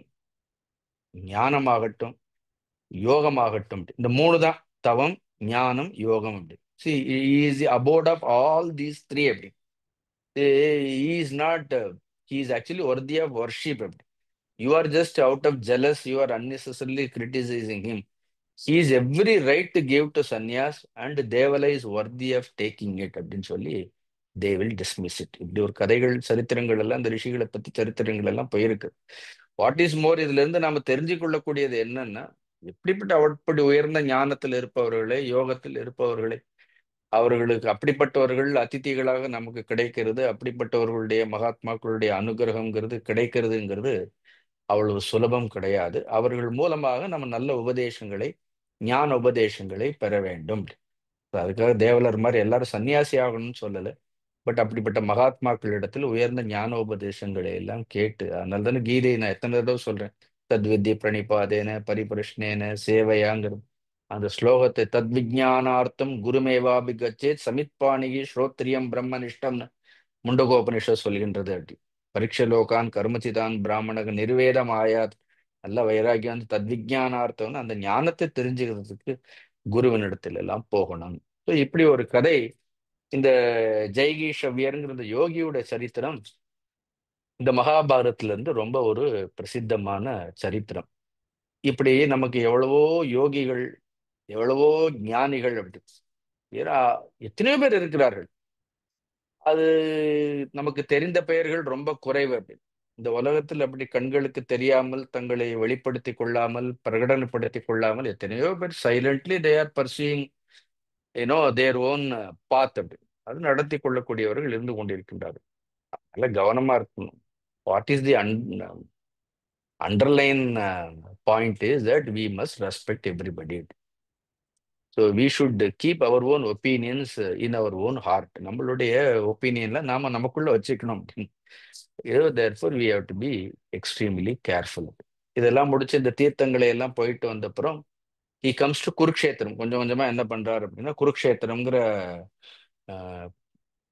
ஞானமாகட்டும் யோகமாகட்டும், இந்த மூணு தான், தவம் ஞானம் யோகம் அப்படி. see he is the abode of all these three அப்படி. he is not he is actually worthy of worship அப்படி. You are just out of jealous, you are unnecessarily criticizing him. He is every right to give to sannyas and Devala is worthy of taking it அப்படின்னு சொல்லி they will dismiss it. இப்படி ஒரு கதைகள் சரித்திரங்கள் எல்லாம் இந்த ரிஷிகளை பத்தி சரித்திரங்கள் எல்லாம் போயிருக்கு. வாட் இஸ் மோர், இதுல இருந்து நாம தெரிஞ்சு கொள்ளக்கூடியது என்னன்னா, எப்படிப்பட்ட அப்படி உயர்ந்த ஞானத்தில் இருப்பவர்களே யோகத்தில் இருப்பவர்களே அவர்களுக்கு அப்படிப்பட்டவர்கள் அதிதிகளாக நமக்கு கிடைக்கிறது, அப்படிப்பட்டவர்களுடைய மகாத்மாக்களுடைய அனுகிரகம்ங்கிறது கிடைக்கிறதுங்கிறது அவ்வளவு சுலபம் கிடையாது. அவர்கள் மூலமாக நம்ம நல்ல உபதேசங்களை ஞான உபதேசங்களை பெற வேண்டும். அதுக்காக தேவலர் மாதிரி எல்லாரும் சன்னியாசி ஆகணும்னு சொல்லலை. பட் அப்படிப்பட்ட மகாத்மாக்களிடத்தில் உயர்ந்த ஞான உபதேசங்களை எல்லாம் கேட்டு, அதனால தானே கீதையை நான் எத்தனை தடவை சொல்றேன், தத்வித்ய பிரணிபாதேன பரிபுருஷ்ணேன சேவையாங்கிறது. அந்த ஸ்லோகத்தை தத்விஜானார்த்தம் குருமேவாபி கச்சேத் சமித்பாணிகி ஸ்ரோத்ரியம் பிரம்மனிஷ்டம்னு முண்டகோபனிஷத் சொல்கின்றது. அப்படி பரீட்சலோகான் கர்மச்சிதான் பிராமணக நிர்வேதம் ஆயாத். நல்ல வைராகியம் வந்து தத்விஜானார்த்தம்னு அந்த ஞானத்தை தெரிஞ்சுக்கிறதுக்கு குருவினிடத்தில் எல்லாம் போகணும். ஸோ இப்படி ஒரு கதை இந்த ஜெய்கீஷவ்யருங்கிற இந்த யோகியோட சரித்திரம் இந்த மகாபாரதத்துல இருந்து ரொம்ப ஒரு பிரசித்தமான சரித்திரம். இப்படி நமக்கு எவ்வளவோ யோகிகள் எவ்வளவோ ஞானிகள் அப்படி ஏன்னா எத்தனையோ பேர் இருக்கிறார்கள். அது நமக்கு தெரிந்த பெயர்கள் ரொம்ப குறைவு அப்படி. இந்த உலகத்தில் அப்படி கண்களுக்கு தெரியாமல் தங்களை வெளிப்படுத்திக் கொள்ளாமல் பிரகடனப்படுத்திக் கொள்ளாமல் எத்தனையோ பேர் silently they are pursuing their own path அப்படி அது நடத்தி கொள்ளக்கூடியவர்கள் இருந்து கொண்டிருக்கின்றார்கள். நல்ல கவனமா இருக்கணும். What is the underline point is that we must respect everybody. So we should keep our own opinions in our own heart. நம்மளுடைய ஒப்பீனியன்ல நாம நமக்குள்ள வச்சுக்கணும் அப்படின்னு. Therefore we have to be extremely careful. இதெல்லாம் முடிச்சு இந்த தீர்த்தங்களை எல்லாம் போயிட்டு வந்தப்புறம் ஹி கம்ஸ் டு குருக்ஷேத்திரம். கொஞ்சம் கொஞ்சமா என்ன பண்றாரு அப்படின்னா, குருக்ஷேத்திரம்ங்கிற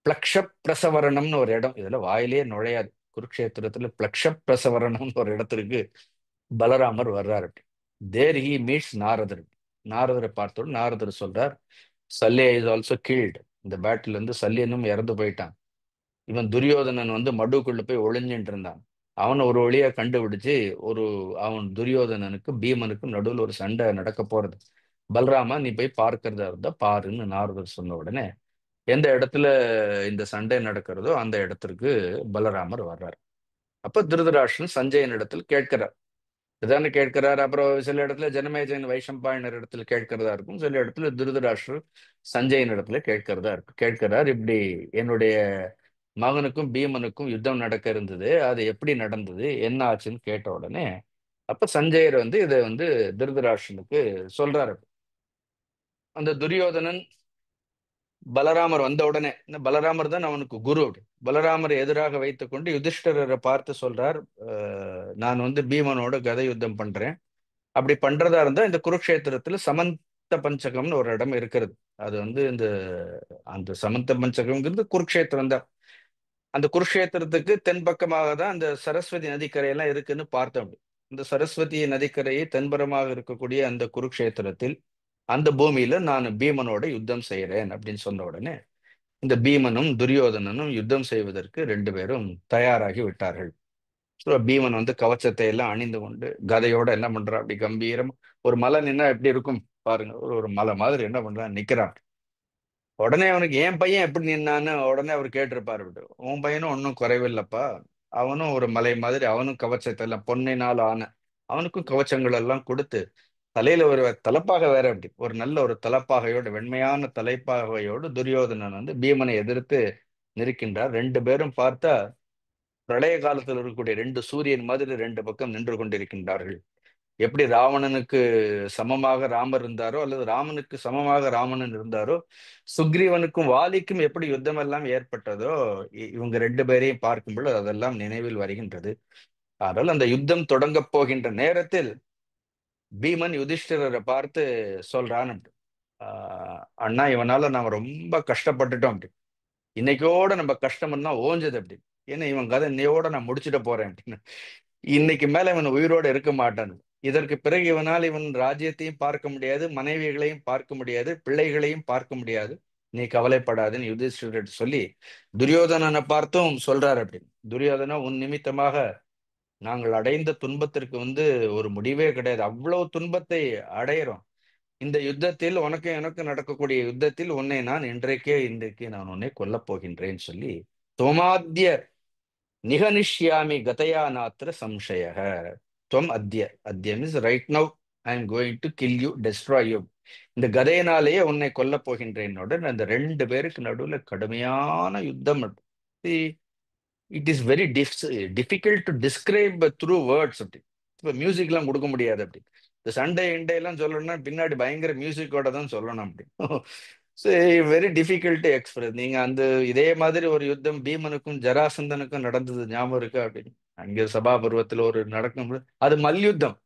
பிளக்ஷ பிரசவரணம்னு ஒரு இடம், இதுல வாயிலேயே நுழையாது. குருக்ஷேத்திரத்துல பிளக்ஷ பிரசவரணம்னு ஒரு இடத்திற்கு பலராமர் வர்றாரு. தேர் ஹி மீட்ஸ் நாரதர். நாரதரை பார்த்தோம். நாரதர் சொல்றார், சல்யா இஸ் ஆல்சோ கீல்டு. இந்த பேட்டில் வந்து சல்யனும் இறந்து போயிட்டான். இவன் துரியோதனன் வந்து மடுக்குள்ள போய் ஒளிஞ்சிட்டு இருந்தான். அவனை ஒரு வழியா கண்டுபிடிச்சு அவன் துரியோதனனுக்கும் பீமனுக்கும் நடுவில் ஒரு சண்டை நடக்க போறது. பலராமா நீ போய் பார்க்கறதா இருந்தா பாருன்னு நாரதர் சொன்ன உடனே எந்த இடத்துல இந்த சண்டை நடக்கிறதோ அந்த இடத்திற்கு பலராமர் வர்றார். அப்ப திருதராஷ்டிரன் சஞ்சயன் இடத்தில் கேட்கிறார். இதானே கேட்கிறார். அப்புறம் சில இடத்துல ஜனமேஜயன் வைஷம்பாயனர் இடத்துல கேட்கிறதா இருக்கும். சில இடத்துல திருதராஷ்டிரர் சஞ்சயன் இடத்துல கேட்கிறதா இருக்கும். கேட்கிறார், இப்படி என்னுடைய மகனுக்கும் பீமனுக்கும் யுத்தம் நடக்க இருந்தது, அது எப்படி நடந்தது, என்ன ஆச்சுன்னு கேட்ட உடனே அப்ப சஞ்சயர் வந்து இதை வந்து திருதராஷ்டிரனுக்கு சொல்றாரு. அந்த துரியோதனன் பலராமர் வந்த உடனே, இந்த பலராமர் தான் அவனுக்கு குரு. பலராமரை எதிராக வைத்துக்கொண்டு யுதிஷ்டிரரை பார்த்து சொல்றார், நான் வந்து பீமனோட கதை யுத்தம் பண்றேன். அப்படி பண்றதா இருந்தா இந்த குருக்ஷேத்திரத்துல சமந்த பஞ்சகம்னு ஒரு இடம் இருக்கிறது. அது வந்து அந்த சமந்த பஞ்சகம்ங்கிறது குருக்ஷேத்திரம் தான். அந்த குருக்ஷேத்திரத்துக்கு தென்பக்கமாக தான் அந்த சரஸ்வதி நதிக்கரையெல்லாம் இருக்குன்னு பார்த்தோம். இந்த சரஸ்வதி நதிக்கரையை தென்புறமாக இருக்கக்கூடிய அந்த குருக்ஷேத்திரத்தில் அந்த பூமியில நான் பீமனோட யுத்தம் செய்யறேன் அப்படின்னு சொன்ன உடனே இந்த பீமனும் துரியோதனனும் யுத்தம் செய்வதற்கு ரெண்டு பேரும் தயாராகி விட்டார்கள். ஸோ பீமன் வந்து கவச்சத்தை எல்லாம் அணிந்து கொண்டு கதையோட என்ன பண்றான், அப்படி கம்பீரம் ஒரு மலை நின்னா எப்படி இருக்கும் பாருங்க, ஒரு மலை மாதிரி என்ன பண்றான், நிக்கிறான். உடனே அவனுக்கு என் பையன் எப்படி நின்னான்னு உடனே அவர் கேட்டிருப்பாரு. விட்டு உன் பையனும் ஒன்றும் குறைவில்லைப்பா, அவனும் ஒரு மலை மாதிரி, அவனும் கவச்சத்தை எல்லாம் பொன்னினால் ஆன அவனுக்கும் கவச்சங்கள் எல்லாம் கொடுத்து தலையில ஒரு தலப்பாக வேற, அப்படி ஒரு நல்ல ஒரு தலப்பாகையோடு வெண்மையான தலைப்பாகையோடு துரியோதனன் வந்து பீமனை எதிர்த்து நிற்கின்றார். ரெண்டு பேரும் பார்த்தா பிரளய காலத்தில் இருக்கக்கூடிய ரெண்டு சூரியன் மாதிரி ரெண்டு பக்கம் நின்று கொண்டிருக்கின்றார்கள். எப்படி ராவணனுக்கு சமமாக ராமர் இருந்தாரோ அல்லது ராமனுக்கு சமமாக ராவணன் இருந்தாரோ, சுக்ரீவனுக்கும் வாலிக்கும் எப்படி யுத்தம் எல்லாம் ஏற்பட்டதோ, இவங்க ரெண்டு பேரையும் பார்க்கும்போது அதெல்லாம் நினைவில் வருகின்றது. ஆனால் அந்த யுத்தம் தொடங்க போகின்ற நேரத்தில் பீமன் யுதிஷ்டிரரை பார்த்து சொல்றான், அண்ணா இவனால நாம ரொம்ப கஷ்டப்பட்டுட்டோம் அப்படி, இன்னைக்கோட நம்ம கஷ்டம்னா ஓஞ்சது அப்படி, ஏன்னா இவன் கதை இன்னையோட நான் முடிச்சுட்டு போறேன் அப்படின்னு. இன்னைக்கு மேல இவன் உயிரோட இருக்க மாட்டான். இதற்கு பிறகு இவன் ராஜ்யத்தையும் பார்க்க முடியாது, மனைவிகளையும் பார்க்க முடியாது, பிள்ளைகளையும் பார்க்க முடியாது. நீ கவலைப்படாதுன்னு யுதிஷ்டிரர் சொல்லி துரியோதனனை பார்த்தும் சொல்றாரு அப்படின்னு. துரியோதனா உன் நிமித்தமாக நாங்கள் அடைந்த துன்பத்திற்கு வந்து ஒரு முடிவே கிடையாது, அவ்வளவு துன்பத்தை அடையிறோம். இந்த யுத்தத்தில் உனக்கு எனக்கு நடக்கக்கூடிய யுத்தத்தில் உன்னை நான் இன்றைக்கு நான் உன்னை கொல்லப் போகின்றேன்னு சொல்லி தோமாத்திய நிகனிஷ்யாமி கதையா நாத்திர சம்சய துவம் அத்ய அத்ய means right now I am going to kill you destroy you, இந்த கதையினாலேயே உன்னை கொல்லப் போகின்றேன். அந்த ரெண்டு பேருக்கு நடுவுல கடுமையான யுத்தம். It is very difficult to describe through words அப்படி. இப்போ மியூசிக்லாம் கொடுக்க முடியாது அப்படி. இந்த சண்டே இண்டையெல்லாம் சொல்லணும்னா பின்னாடி பயங்கர மியூசிக்கோட தான் சொல்லணும் அப்படி. So very difficult to express. நீங்க இதே மாதிரி ஒரு யுத்தம் பீமனுக்கும் ஜராசந்தனுக்கும் நடந்தது ஞாபகம் இருக்கு அப்படின்னு. அங்கே சபாபருவத்தில் ஒரு நடக்கும், அது மல்யுத்தம்.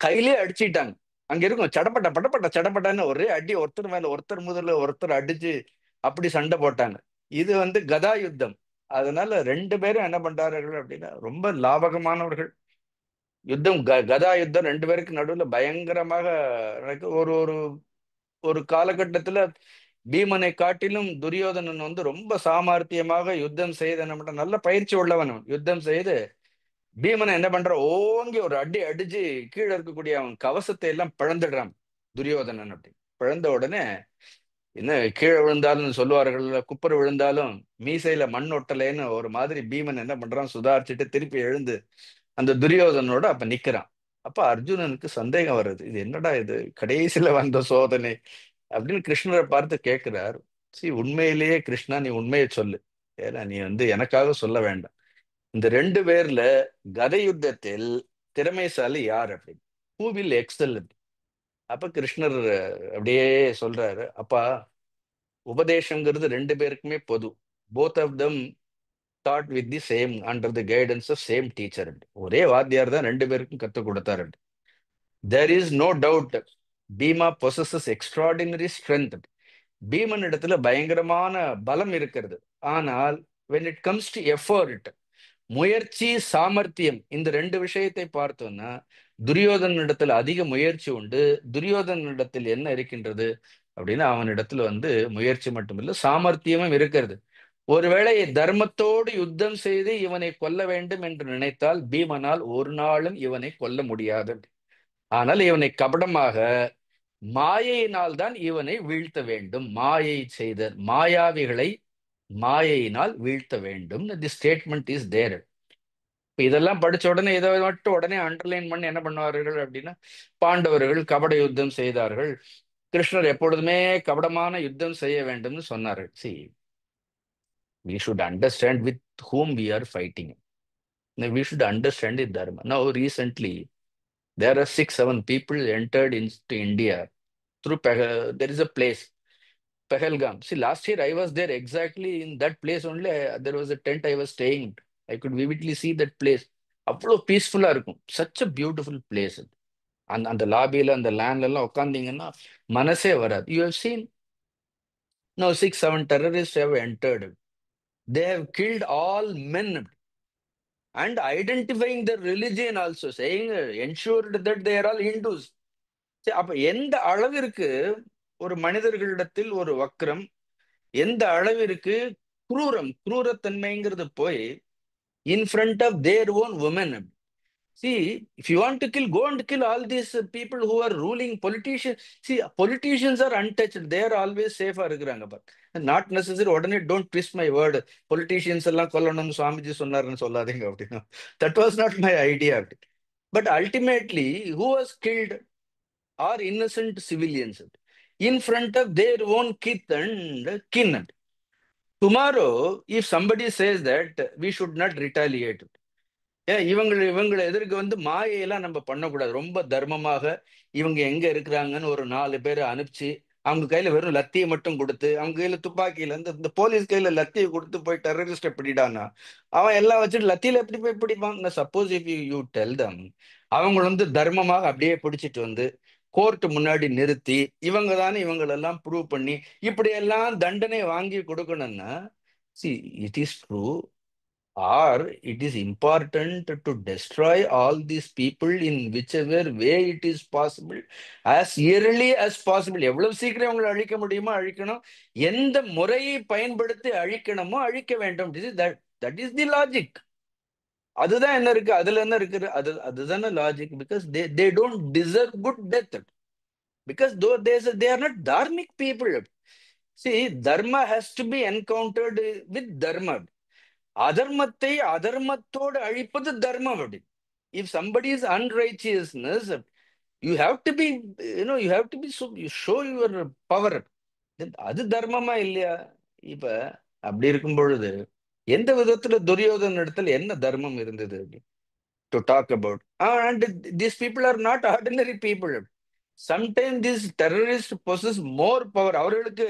கையிலே அடிச்சிட்டாங்க. அங்க இருக்கும் சடப்பட்ட படப்பட்ட சடப்பட்டான்னு ஒரே அடி, ஒருத்தர் மேல ஒருத்தர் முதல்ல ஒருத்தர் அடிச்சு அப்படி சண்டை போட்டாங்க. இது கதா யுத்தம். அதனால ரெண்டு பேரும் என்ன பண்றார்கள் அப்படின்னா ரொம்ப லாபகமானவர்கள். யுத்தம் கதா யுத்தம் ரெண்டு பேருக்கு நடுவுல பயங்கரமாக ஒரு ஒரு ஒரு காலகட்டத்துல பீமனை காட்டிலும் துரியோதனன் ரொம்ப சாமர்த்தியமாக யுத்தம் செய்து என்ன பண்ற, நல்ல பயிற்சி உள்ளவன். யுத்தம் செய்து பீமனை என்ன பண்ற, ஓங்கி ஒரு அடி அடிச்சு கீழே இருக்கக்கூடிய அவன் கவசத்தை எல்லாம் பிளந்துடுறான் துரியோதனன். அப்படி பிளந்த உடனே என்ன, கீழே விழுந்தாலும் சொல்லுவார்கள், குப்பர் விழுந்தாலும் மீசையில மண் ஒட்டலைன்னு ஒரு மாதிரி பீமன் என்ன பண்றான், சுதாரிச்சுட்டு திருப்பி எழுந்து அந்த துரியோதனோட அப்ப நிக்கிறான். அப்ப அர்ஜுனனுக்கு சந்தேகம் வருது, இது என்னடா இது கடைசியில வந்த சோதனை, அப்படின்னு கிருஷ்ணரை பார்த்து கேட்கிறார். உண்மையிலேயே கிருஷ்ணா நீ உண்மையை சொல்லு, ஏன்னா நீ எனக்காக சொல்ல வேண்டாம். இந்த ரெண்டு பேர்ல கதை யுத்தத்தில் திறமைசாலி யார் அப்படின்னு, ஹூ வில் எக்ஸல். அப்ப கிருஷ்ணர் அப்படியே சொல்றாரு, அப்பா உபதேசங்கிறது ரெண்டு பேருக்குமே பொது. Both of them taught with the same under the guidance of same teacher. ஒரே வாத்தியார் தான் ரெண்டு பேருக்கும் கற்றுக் கொடுத்தாரு. There is no doubt Bhima possesses extraordinary strength. Bhiman இடத்துல பயங்கரமான பலம் இருக்கிறது. ஆனால் when it comes to effort, முயற்சி சாமர்த்தியம், இந்த ரெண்டு விஷயத்தை பார்த்தோம்னா துரியோதன இடத்துல அதிக முயற்சி உண்டு. துரியோதன இடத்தில் என்ன இருக்கின்றது அப்படின்னா, அவனிடத்துல முயற்சி மட்டுமில்லை சாமர்த்தியமும் இருக்கிறது. ஒருவேளை தர்மத்தோடு யுத்தம் செய்து இவனை கொல்ல வேண்டும் என்று நினைத்தால் பீமனால் ஒரு நாளும் இவனை கொல்ல முடியாது. ஆனால் இவனை கபடமாக மாயையினால் தான் இவனை வீழ்த்த வேண்டும். மாயை செய்த மாயாவிகளை மாயையினால் வீழ்த்த வேண்டும். The statement is there. இதெல்லாம் படிச்ச உடனே இதை மட்டும் உடனே அண்டர்லைன் பண்ணி என்ன பண்ணுவார்கள் அப்படின்னா, பாண்டவர்கள் கபட யுத்தம் செய்தார்கள், கிருஷ்ணர் எப்பொழுதுமே கபடமான யுத்தம் செய்ய வேண்டும்னு சொன்னார்கள். we should understand with whom we are fighting. Now, we should understand the dharma. Now recently there are 6-7 people entered into India through there is a place Pahalgam. See, last year I was there exactly in that place only. There was a tent I was staying. I could vividly see that place. அவ்வளோ பீஸ்ஃபுல்லா இருக்கும். Such a beautiful place. அந்த அந்த லாபியில அந்த லேண்ட்ல எல்லாம் உட்காந்தீங்கன்னா மனசே வராது. You have seen no 6-7 terrorists have entered. They have killed all men and identifying their religion also, saying ensured that they are all Hindus. அப்ப எந்த அளவிற்கு ஒரு மனிதர்களிடத்தில் ஒரு வக்ரம், எந்த அளவிற்கு குரூரத்தன்மைங்கிறது போய் in front of their own women. See, if you want to kill, go and kill all these people who are ruling politicians. See, politicians are untouched. They are always safe. Not necessary. உடனே don't twist my word. Politicians எல்லாம் கொல்லணும்னு சுவாமிஜி சொன்னாருன்னு சொல்லாதீங்க அப்படின்னா. That was not my idea. But ultimately, who was killed are innocent civilians in front of their own kith and kin. Tomorrow, if somebody says that we should not retaliate, இவங்களை எதிர்க்க மாயையெல்லாம் நம்ம பண்ணக்கூடாது. ரொம்ப தர்மமாக இவங்க எங்க இருக்கிறாங்கன்னு ஒரு 4 பேரை அனுப்பிச்சு அவங்க கையில வெறும் லத்தியை மட்டும் கொடுத்து, அவங்க கையில துப்பாக்கியில இந்த போலீஸ் கையில லத்தியை கொடுத்து போய் டெரரிஸ்ட பிடிடானா அவன் எல்லாம் வச்சுட்டு லத்தியில எப்படி போய் பிடிப்பான்? Suppose if you tell them, அவங்க தர்மமாக அப்படியே பிடிச்சிட்டு கோர்ட் முன்னாடி நிறுத்தி இவங்க தானே இவங்களெல்லாம் ப்ரூவ் பண்ணி இப்படியெல்லாம் தண்டனை வாங்கி கொடுக்கணும்னா, C it is true. Or it is important to destroy all these people in whichever way it is possible, as early as possible. எவ்வளவு சீக்கிரம் அவங்களை அழிக்க முடியுமோ அழிக்கணும். எந்த முறையை பயன்படுத்தி அழிக்கணுமோ அழிக்க வேண்டும். That is the logic. அதுதான் என்ன இருக்கு, அதுல என்ன இருக்கு, அதுதானே logic. Because they don't deserve good death. Because though they are not dharmic people. See, dharma has to be encountered with dharma. அதர்மத்தை அதர்மத்தோடு அழிப்பது தர்மம். அப்படி if somebody is unrighteousness, you have to be, you have to be, so you show your power. அது தர்மமா இல்லையா? இப்ப அப்படி இருக்கும் பொழுது எந்த விதத்துல துரியோதன இடத்துல என்ன தர்மம் இருந்தது to talk about? And these people are not ordinary people. Sometimes these terrorists possess more power. அவர்களுக்கு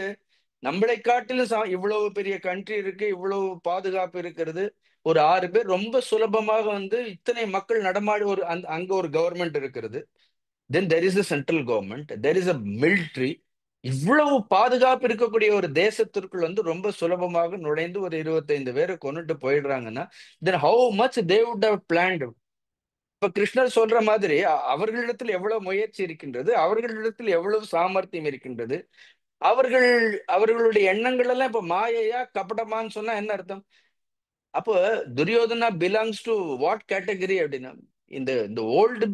நம்மளை காட்டிலும் இவ்வளவு பெரிய கண்ட்ரி இருக்கு, இவ்வளவு பாதுகாப்பு இருக்கிறது. ஒரு 6 பேர் ரொம்ப சுலபமாக இத்தனை மக்கள் நடமாடி அங்க ஒரு கவர்மெண்ட் இருக்கிறது. Then there is a central government, there is a military. இவ்வளவு பாதுகாப்பு இருக்கக்கூடிய ஒரு தேசத்திற்குள் ரொம்ப சுலபமாக நுழைந்து ஒரு 25 பேரை கொண்டுட்டு போயிடுறாங்கன்னா, then how much they would have planned. இப்ப கிருஷ்ணர் சொல்ற மாதிரி அவர்களிடத்தில் எவ்வளவு முயற்சி இருக்கின்றது, அவர்களிடத்தில் எவ்வளவு சாமர்த்தியம் இருக்கின்றது, அவர்களுடைய எண்ணங்கள் எல்லாம் இப்ப மாயையா கபடமான்னு சொன்னா என்ன அர்த்தம்? அப்போ Duryodhana belongs to what category அப்படின்னா, இந்த ஓல்டு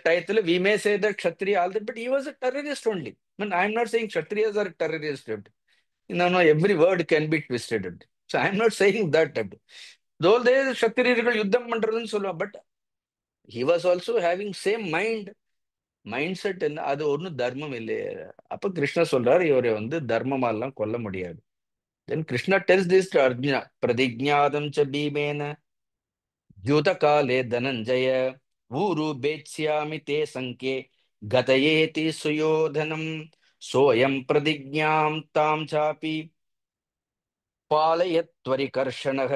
டயத்துல we may say that Kshatriya all that, but he was a terrorist only. I am not saying kshatriyas are terrorists. No, every word can be twisted. So I am not saying that. Though they kshatriyர்கள் யுத்தம் பண்றதுன்னு சொல்லுவாங்க, but he was also having same mind. Mind set என்ன, அது ஒன்றும் தர்மம் இல்லையே. அப்ப கிருஷ்ணர் சொல்றாரு இவரை தர்மமாலாம் கொல்ல முடியாது. தென் கிருஷ்ணா டெல்ஸ் திஸ் டு அர்ஜுனா பிரதிஜ்ஞாதம் ச பீமேன யுத காலே தனஞ்சய ஊரு பேத்ஸ்யாமி தே சங்கே கதயேதி சுயோதனம் சோயம் பிரதிஜ்ஞாம் தாம் சாபி பாலயத்வரிகர்ஷணः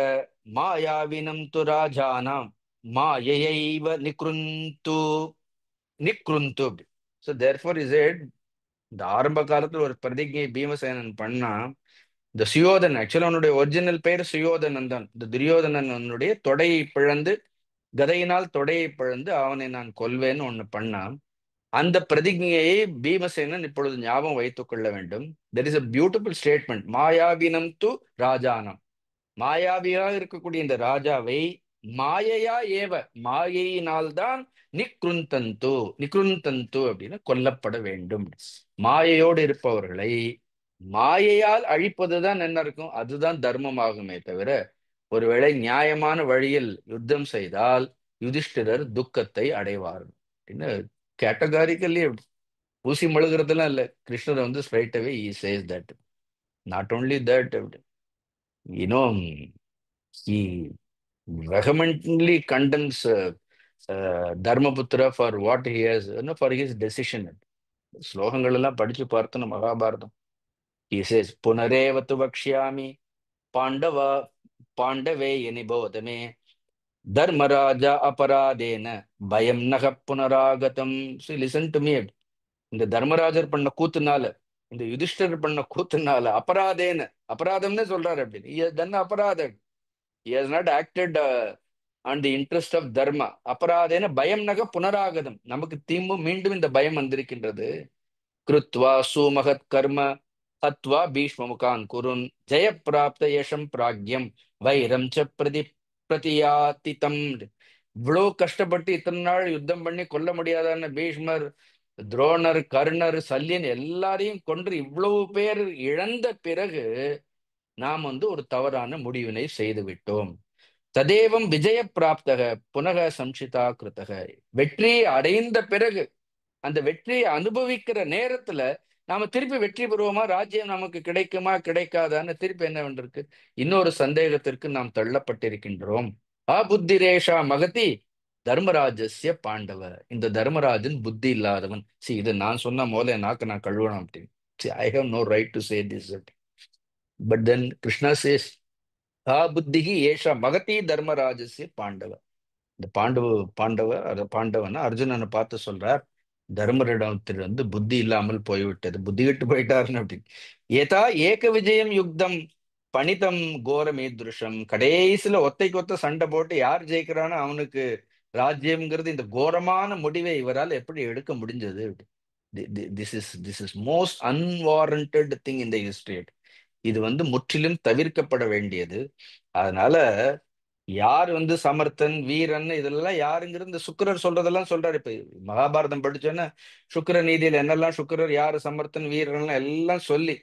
மாயாவினம் து ராஜானாம் மாயையைவ நிக்ருந்து. ஸோ தேர்ஃபார் இஸ் இட், இந்த ஆரம்ப காலத்துல ஒரு பிரதிஜை பீமசேனன் பண்ணா, இந்த சுயோதன் ஆக்சுவலா அவனுடைய ஒரிஜினல் பெயர் சுயோதனன் தான். இந்த துரியோதனனுடைய தொடையை பிளந்து, கதையினால் தொடையை பிளந்து அவனை நான் கொல்வேன்னு ஒண்ணு பண்ணான். அந்த பிரதிஜையை பீமசேனன் இப்பொழுது ஞாபகம் வைத்துக் கொள்ள வேண்டும். There is a beautiful statement, மாயாவினம் து ராஜானம். மாயாவியாக இருக்கக்கூடிய இந்த ராஜாவை மாயையா ஏவ, மாயையினால்தான் நிக்ருந்தந்து அப்படின்னு கொல்லப்பட வேண்டும். மாயையோடு இருப்பவர்களை மாயையால் அழிப்பதுதான் என்ன இருக்கும், அதுதான் தர்மமாகுமே தவிர, ஒருவேளை நியாயமான வழியில் யுத்தம் செய்தால் யுதிஷ்டிரர் துக்கத்தை அடைவார் அப்படின்னு கேட்டகாரிக்கல்லி ஊசி மழுகிறதுலாம் இல்லை. கிருஷ்ணர் straight away he says that. Not only that, he vehemently condemns Dharmaputra for what he has, for his decision. ஸ்லோகங்கள் எல்லாம் படிச்சு பார்த்தோம் மகாபாரதம். He says, புனரேவத்து வக்ஷ்யாமி பாண்டவ பாண்டவே நிபோதமே தர்மராஜா அபராதேன பயம் நக புனராகதம். Listen to me. இந்த தர்மராஜர் பண்ண கூத்துனால, இந்த யுதிஷ்டர் பண்ண கூத்துனால, அபராதேன, அபராதம்னு சொல்றாரு அப்படின்னு, he has done அபராதம். He has not acted on the interest of dharma. அபராதேன பயம் நக புனராகதம். நமக்கு மீண்டும் இந்த பயம் வந்திருக்கின்றது. கிருத்வா சுமகத் கர்ம ஹத்வா பீஷ்மமுகான் குருன் ஜெயப்பிராப்த யசம் பிராக்யம் வைரம் ச பிரதியாதிதம். இவ்வளவு கஷ்டப்பட்டு இத்தனை நாள் யுத்தம் பண்ணி கொல்ல முடியாதான பீஷ்மர், துரோணர், கர்ணர், சல்யன் எல்லாரையும் கொன்று இவ்வளவு பேர் இழந்த பிறகு நாம் ஒரு தவறான முடிவினை செய்து விட்டோம். ததேவம் விஜய பிராப்தக புனக சம்சிதா கிருத்தக. வெற்றியை அடைந்த பிறகு, அந்த வெற்றியை அனுபவிக்கிற நேரத்துல நாம திருப்பி வெற்றி பெறுவோமா, ராஜ்யம் நமக்கு கிடைக்குமா கிடைக்காதான்னு திருப்பி என்ன வேண்டியிருக்கு, இன்னொரு சந்தேகத்திற்கு நாம் தள்ளப்பட்டிருக்கின்றோம். புத்திரேஷா மகதி தர்மராஜஸ்ய பாண்டவ. இந்த தர்மராஜன் புத்தி இல்லாதவன். இது நான் சொன்ன போல நாக்கு நான் கழுவணும் அப்படின்னு. I have no right to say this. But then Krishna says புத்திகி ஏஷா மகதி தர்மராஜஸ்ய பாண்டவ. இந்த பாண்டவன் அர்ஜுனனை பார்த்து சொல்றார், தர்மரிடத்தில் புத்தி இல்லாமல் போய்விட்டது, புத்தி கெட்டு போயிட்டாருன்னு அப்படின்னு. ஏதா ஏக விஜயம் யுக்தம் பணிதம் கோரமீதுருஷம். கடைசியில ஒத்தைக்கு ஒத்த சண்டை போட்டு யார் ஜெயிக்கிறானோ அவனுக்கு ராஜ்யம்ங்கிறது, இந்த கோரமான முடிவை இவரால் எப்படி எடுக்க முடிஞ்சது? This is most unwarranted thing in the history. இது முற்றிலும் தவிர்க்கப்பட வேண்டியது. அதனால யார் சமர்த்தன் வீரன் இதெல்லாம் யாருங்கிறது இந்த சுக்கிரர் சொல்றதெல்லாம் சொல்றாரு. இப்ப மகாபாரதம் படிச்சோன்னா சுக்கிர நீதியில என்னெல்லாம் சுக்கிரர் யாரு சமர்த்தன் வீரன் எல்லாம் சொல்லி,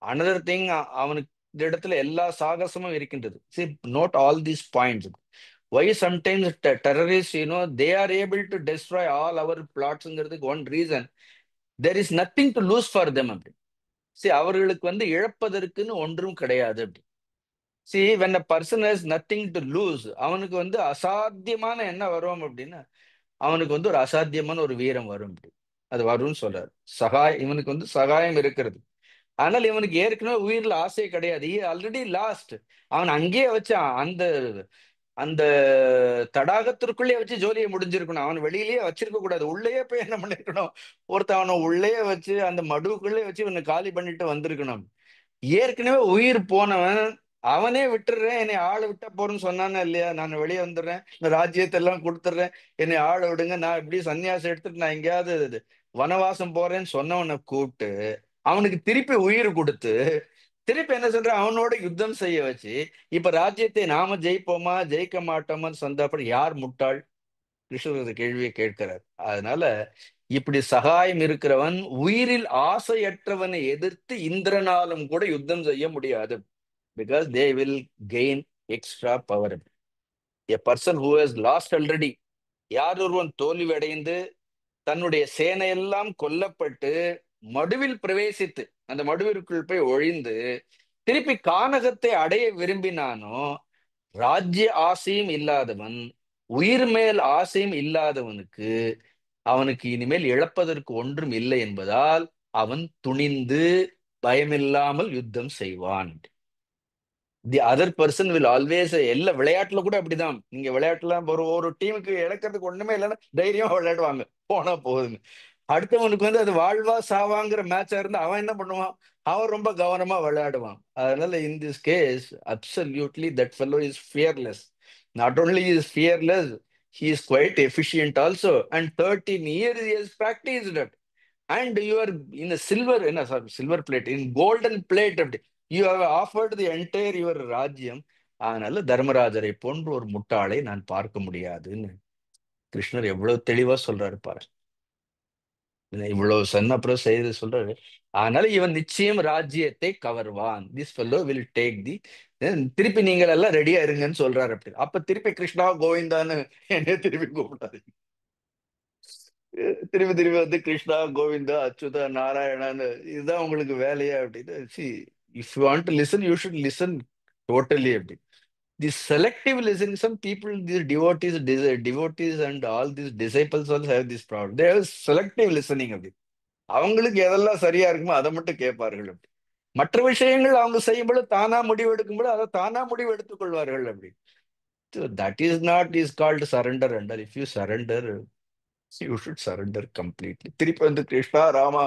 அனதர் திங், அவனுக்கு இந்த இடத்துல எல்லா சாகசமும் இருக்கின்றது. See, note all these points. Why sometimes terrorists, they are able to destroy all our plots-ங்கிறதுக்கு one reason, there is nothing to lose for them அப்படி. See, அவர்களுக்கு இழப்பதற்குன்னு ஒன்றும் கிடையாது அப்படி. See, when a person has nothing to lose, அவனுக்கு அசாத்தியமான என்ன வரும் அப்படின்னா, அவனுக்கு ஒரு அசாத்தியமான ஒரு வீரம் வரும் அப்படி. அது வரும்னு சொல்றாரு. இவனுக்கு சகாயம் இருக்கிறது. ஆனால் இவனுக்கு ஏற்கனவே உயிரில் ஆசை கிடையாது. Already last. அவன் அங்கேயே வச்சான், அந்த அந்த தடாகத்திற்குள்ளேயே வச்சு ஜோலியை முடிஞ்சிருக்கணும். அவன் வெளியிலேயே வச்சிருக்க கூடாது. உள்ளேயே போய் என்ன பண்ணிருக்கணும், அவனை உள்ளேயே வச்சு அந்த மடுவுக்குள்ளே வச்சு இவனை காலி பண்ணிட்டு வந்திருக்கணும். ஏற்கனவே உயிர் போனவன் அவனே விட்டுடுறேன், என்னை ஆளை விட்டா போறேன்னு சொன்னானே இல்லையா, நான் வெளியே வந்துடுறேன், இந்த ராஜ்யத்தை எல்லாம் கொடுத்துட்றேன், என்னை ஆளை விடுங்க, நான் இப்படி சன்னியாசம் எடுத்துட்டு நான் எங்கேயாவது வனவாசம் போறேன்னு சொன்னவனை கூப்பிட்டு அவனுக்கு திருப்பி உயிர் கொடுத்து திருப்பி என்ன சொல்ற, அவனோட யுத்தம் செய்ய வச்சு இப்ப ராஜ்யத்தை நாம ஜெயிப்போமா ஜெயிக்க மாட்டோமான்னு சந்தப்படி யார் முட்டாள்? கிருஷ்ணர் கேள்வியை கேட்கிறார். அதனால இப்படி சகாயம் இருக்கிறவன் உயிரில் ஆசையற்றவனை எதிர்த்து இந்திரனாலும் கூட யுத்தம் செய்ய முடியாது. Because they will gain extra power. A person who has lost already, யார் ஒருவன் தோல்வி அடைந்து தன்னுடைய சேனையெல்லாம் கொல்லப்பட்டு மடுவில் பிரவேசித்து அந்த மடுவிற்குள் போய் ஒழிந்து திருப்பி கானகத்தை அடைய விரும்பினானோ, ராஜ்ய ஆசையும் இல்லாதவன், உயிர் மேல் ஆசையும் இல்லாதவனுக்கு அவனுக்கு இனிமேல் இழப்பதற்கு ஒன்றும் இல்லை என்பதால் அவன் துணிந்து பயமில்லாமல் யுத்தம் செய்வான். The other person will always, எல்லா விளையாட்டுல கூட அப்படிதான். நீங்க விளையாட்டுல ஒரு ஒரு டீமுக்கு இழக்கிறதுக்கு ஒண்ணுமே இல்லைன்னா தைரியமா விளையாடுவாங்க, போனா போகுதுங்க. அடுத்தவனுக்கு வந்து அது வாழ்வா சாவாங்கிற மேட்சா இருந்தா அவன் என்ன பண்ணுவான்? அவன் ரொம்ப கவனமா விளையாடுவான். அதனால in this case absolutely that fellow is fearless. Not only is fearless, he is quite efficient also, and 13 years he has practiced it. And you are in a silver, in a sorry, silver plate, in golden plate அப்படி you have offered the entire your ராஜ்யம். அதனால தர்மராஜரை போன்ற ஒரு முட்டாளை நான் பார்க்க முடியாதுன்னு கிருஷ்ணர் எவ்வளவு தெளிவா சொல்றாரு பாரு. இவ்வளவு சொன்ன அப்புறம் செய்து சொல்றாரு, அதனால இவன் நிச்சயம் ராஜ்யத்தை கவர்வான். This fellow will take the, திருப்பி நீங்கள் எல்லாம் ரெடியா இருங்கன்னு சொல்றாரு. அப்படி அப்ப திருப்பி கிருஷ்ணா கோவிந்தான்னு என்ன திருப்பி கூப்பிடாது. திருப்பி திருப்பி வந்து கிருஷ்ணா கோவிந்தா அச்சுதா நாராயணான்னு இதுதான் உங்களுக்கு வேலையா அப்படின்னு. See, if you want to listen you should listen totally அப்படி. The selective listening, some people, these devotees and all these disciples also have this problem. They have selective listening அப்படி. அவங்களுக்கு எதெல்லாம் சரியா இருக்குமோ அதை மட்டும் கேட்பார்கள் அப்படி. மற்ற விஷயங்கள் அவங்க செய்யும்போது தானா முடிவு எடுக்கும்போது அதை தானா முடிவு எடுத்துக் கொள்வார்கள் அப்படி. That is not is called surrender. Under if you surrender, you should surrender completely. திருப்பி வந்து கிருஷ்ணா ராமா